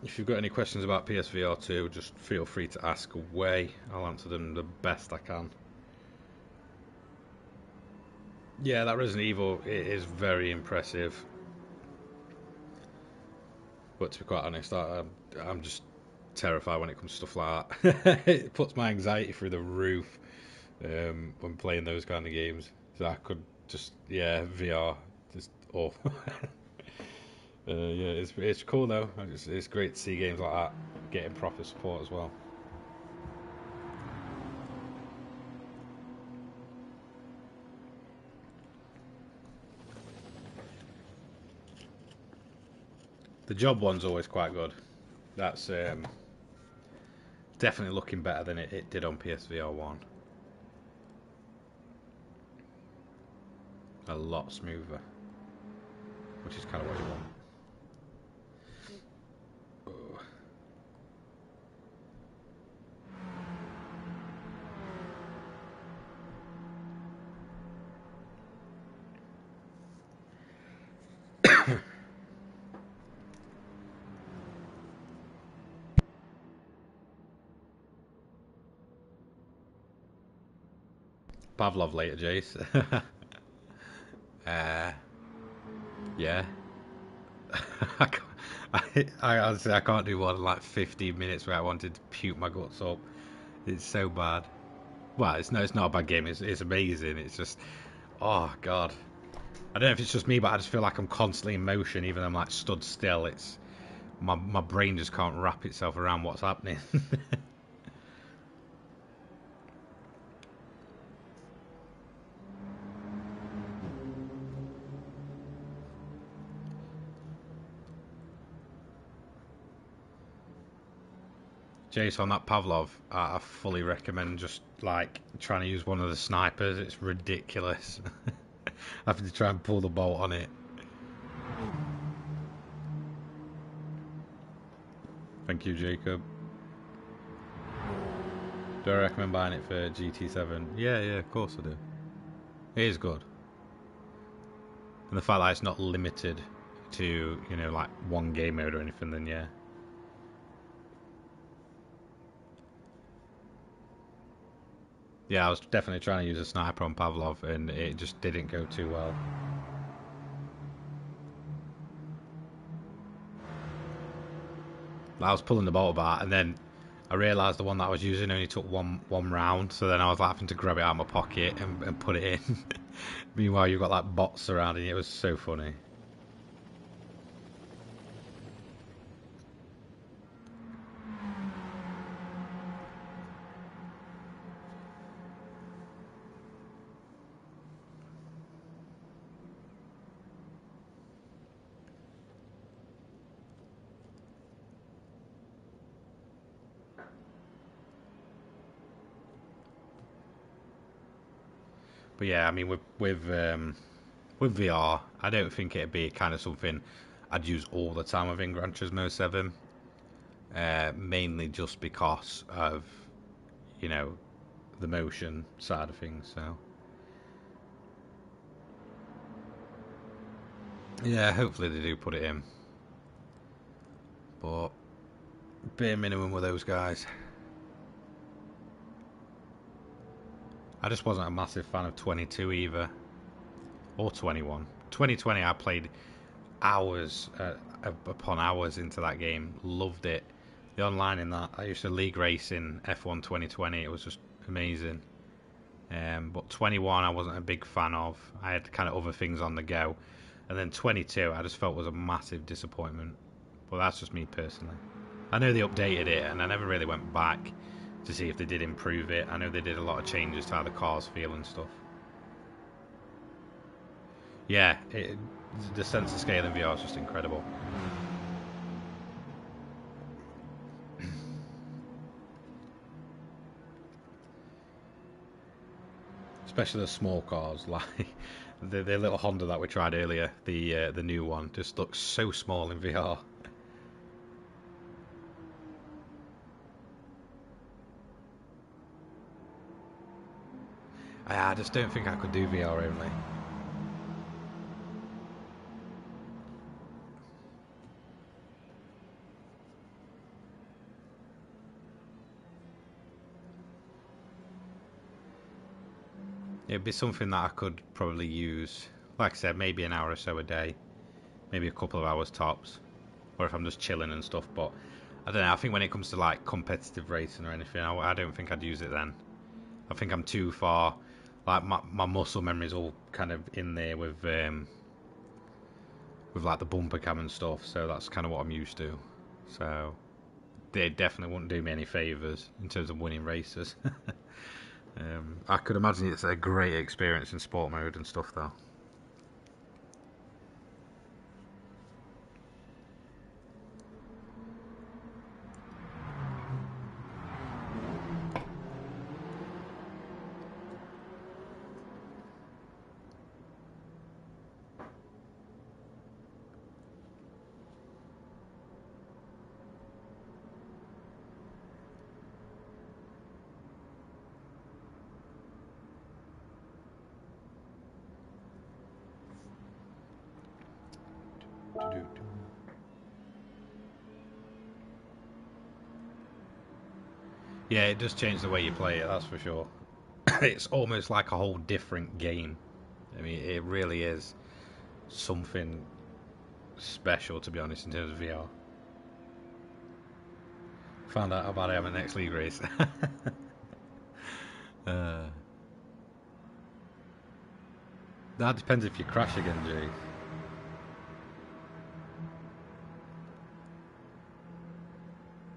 If you've got any questions about PSVR2, just feel free to ask away. I'll answer them the best I can. Yeah, that Resident Evil, it is very impressive. But to be quite honest, I'm just terrified when it comes to stuff like that. It puts my anxiety through the roof when playing those kind of games. So I could just, VR, just awful. Yeah, it's cool though. It's great to see games like that getting proper support as well. The job one's always quite good. That's definitely looking better than it did on PSVR1. A lot smoother, which is kind of what you want. Pavlov later, Jace. Yeah. I honestly I can't do more than like 15 minutes where I wanted to puke my guts up. It's so bad. Well, it's not a bad game. It's amazing. It's just, oh god. I don't know if it's just me, but I just feel like I'm constantly in motion, even though I'm like stood still. It's my brain just can't wrap itself around what's happening. Jason, on that Pavlov, I fully recommend just like trying to use one of the snipers. It's ridiculous. Having to try and pull the bolt on it. Thank you, Jacob. Do I recommend buying it for GT7? Yeah, of course I do. It is good. And the fact that it's not limited to, like one game mode or anything, then yeah. Yeah, I was definitely trying to use a sniper on Pavlov, and it just didn't go too well. I was pulling the bolt apart, and then I realised the one that I was using only took one round, so then I was having to grab it out of my pocket and put it in. Meanwhile, you've got like bots surrounding you. It was so funny. But yeah, I mean, with VR, I don't think it'd be kind of something I'd use all the time within Gran Turismo 7. Mainly just because of, the motion side of things. So yeah, hopefully they do put it in. But bare minimum with those guys. I just wasn't a massive fan of 22 either, or 21. 2020, I played hours upon hours into that game. Loved it. The online in that, I used to league race in F1 2020. It was just amazing. But 21, I wasn't a big fan of. I had kind of other things on the go. And then 22, I just felt was a massive disappointment. But that's just me personally. I know they updated it, and I never really went back to see if they did improve it. I know they did a lot of changes to how the cars feel and stuff. Yeah, the sense of scale in VR is just incredible. Especially the small cars, like the little Honda that we tried earlier, the new one, just looks so small in VR. I just don't think I could do VR only. It'd be something that I could probably use, like I said, maybe an hour or so a day, maybe a couple of hours tops, or if I'm just chilling and stuff. But I don't know. I think when it comes to like competitive racing or anything, I don't think I'd use it then. I think I'm too far. Like my muscle memory is all kind of in there with like the bumper cam and stuff. So that's kind of what I'm used to. So they definitely wouldn't do me any favors in terms of winning races. I could imagine it's a great experience in sport mode and stuff, though. Yeah, it does change the way you play it, that's for sure. It's almost like a whole different game. I mean, it really is something special, to be honest, in terms of VR. Found out about it on the next league race. uh, that depends if you crash again, Jay.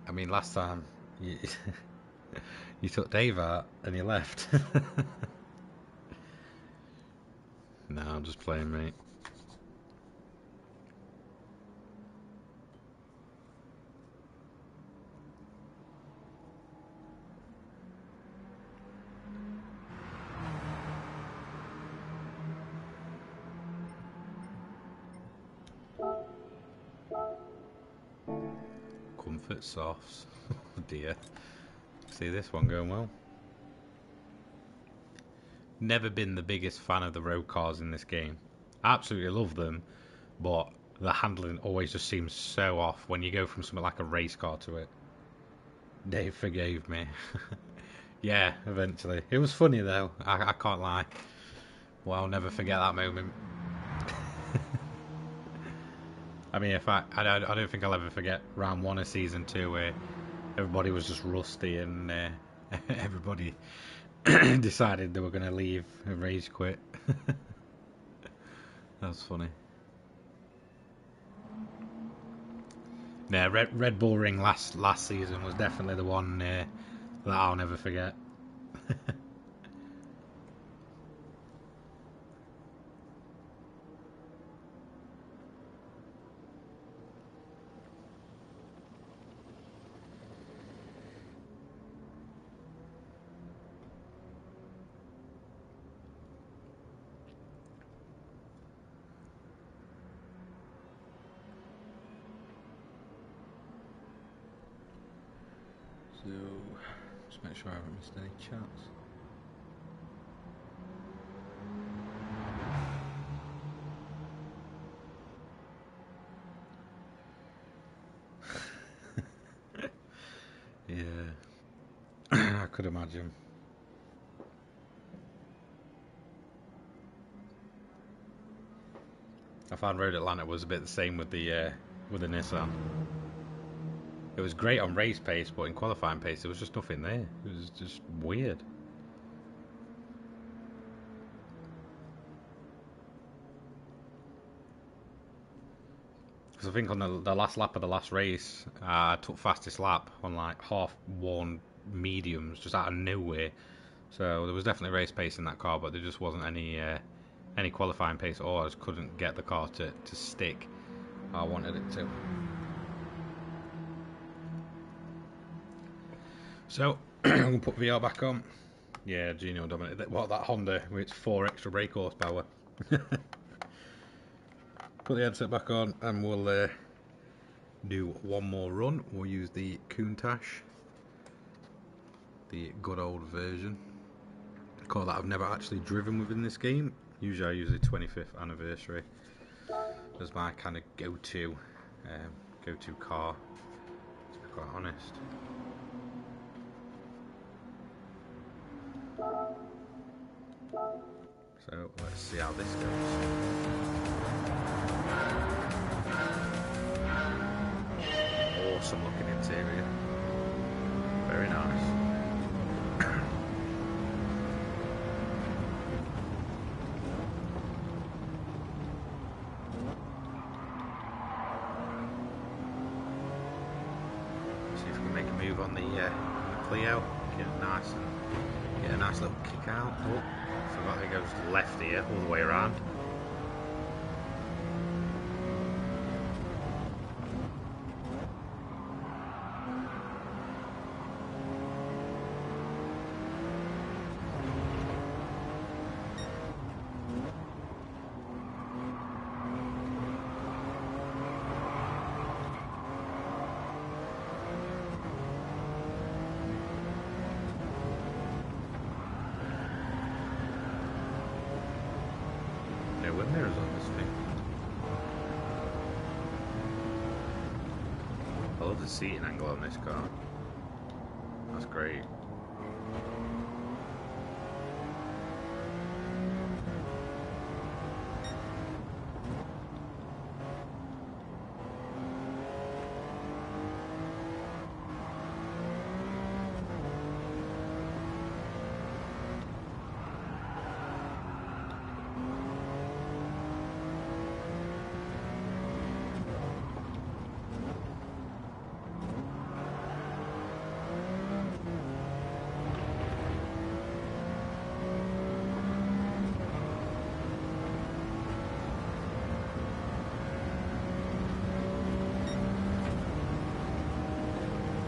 I mean, last time you, you took Dave out and you left. No, I'm just playing, mate. Comfort softs. Oh dear. See this one going well. Never been the biggest fan of the road cars in this game. Absolutely love them, but the handling always just seems so off when you go from something like a race car to it. Dave forgave me. Yeah, eventually. It was funny though, I can't lie. Well, I'll never forget that moment. I mean, I don't think I'll ever forget round 1 of season 2 where everybody was just rusty and everybody decided they were going to leave and rage quit. That's funny. Yeah, Red Bull Ring last season was definitely the one that I'll never forget. So, just make sure I haven't missed any chats. Yeah, I could imagine. I found Road Atlanta was a bit the same with the Nissan. It was great on race pace, but in qualifying pace, there was just nothing there. It was just weird. Because I think on the last lap of the last race, I took fastest lap on like half-worn mediums, just out of nowhere. So there was definitely race pace in that car, but there just wasn't any qualifying pace at all. I just couldn't get the car to stick how I wanted it to. So I'm going to put VR back on. Yeah, Gino dominated. What, that Honda with its 4 extra brake horsepower. Put the headset back on and we'll do one more run. We'll use the Countach, the good old version. A car that I've never actually driven within this game. Usually I use the 25th anniversary as my kind of go-to car, to be quite honest. So let's see how this goes. Awesome looking interior. Very nice. See if we can make a move on the Clio. Get a nice little kick out. Oh, forgot it goes left here all the way around. Mirrors on this thing. I love the seating angle on this car. That's great.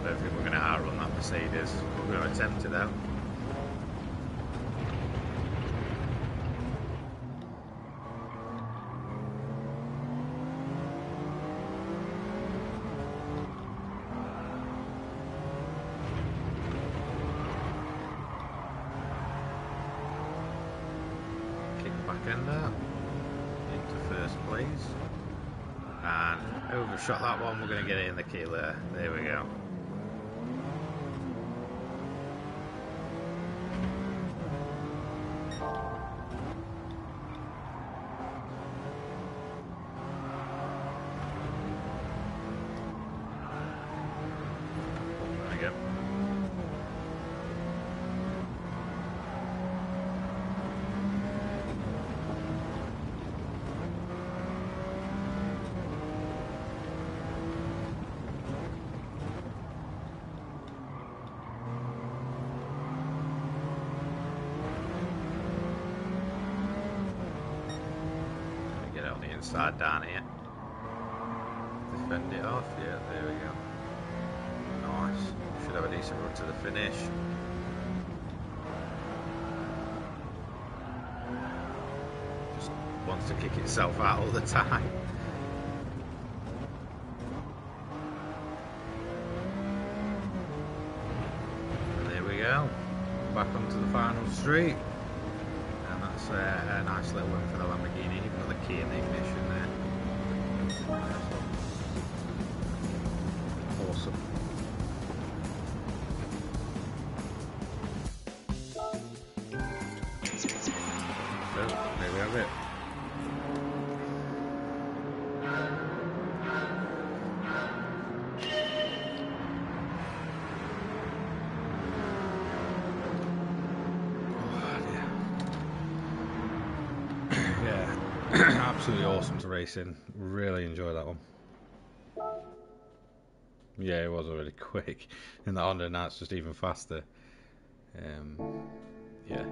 I don't think we're going to outrun that Mercedes. We're going to attempt it though. Kick the back end out into first place. And overshot that one. We're going to get it in the key there. There we go. There we go. Get it on the inside down here. Defend it off. Yeah, there we go. Nice. Should have a decent run to the finish. Just wants to kick itself out all the time. And there we go. Back onto the final street. And that's a nice little win for the Lamborghini. You've got the key in the ignition there. Awesome. So, there we have it. Yeah, absolutely awesome to race in. Really enjoy that one. Yeah, it was already quick. And the Honda now it's just even faster. Yeah.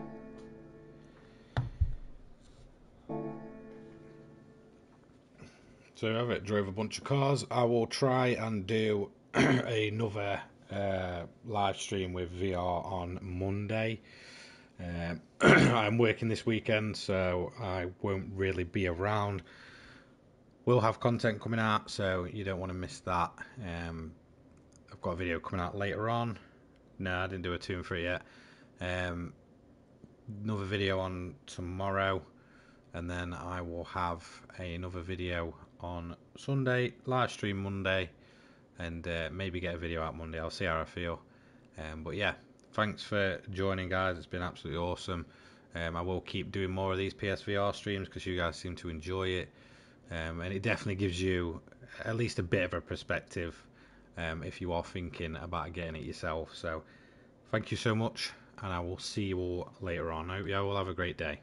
So I have it. Drove a bunch of cars. I will try and do another live stream with VR on Monday. I'm working this weekend, so I won't really be around. We'll have content coming out, so you don't want to miss that. I've got a video coming out later on. No, I didn't do a 2 and 3 yet. Another video on tomorrow, and then I will have another video on Sunday, live stream Monday, and maybe get a video out Monday. I'll see how I feel. But yeah, thanks for joining, guys. It's been absolutely awesome. I will keep doing more of these PSVR streams because you guys seem to enjoy it, and it definitely gives you at least a bit of a perspective if you are thinking about getting it yourself. So thank you so much, and I will see you all later on. I hope you all have a great day.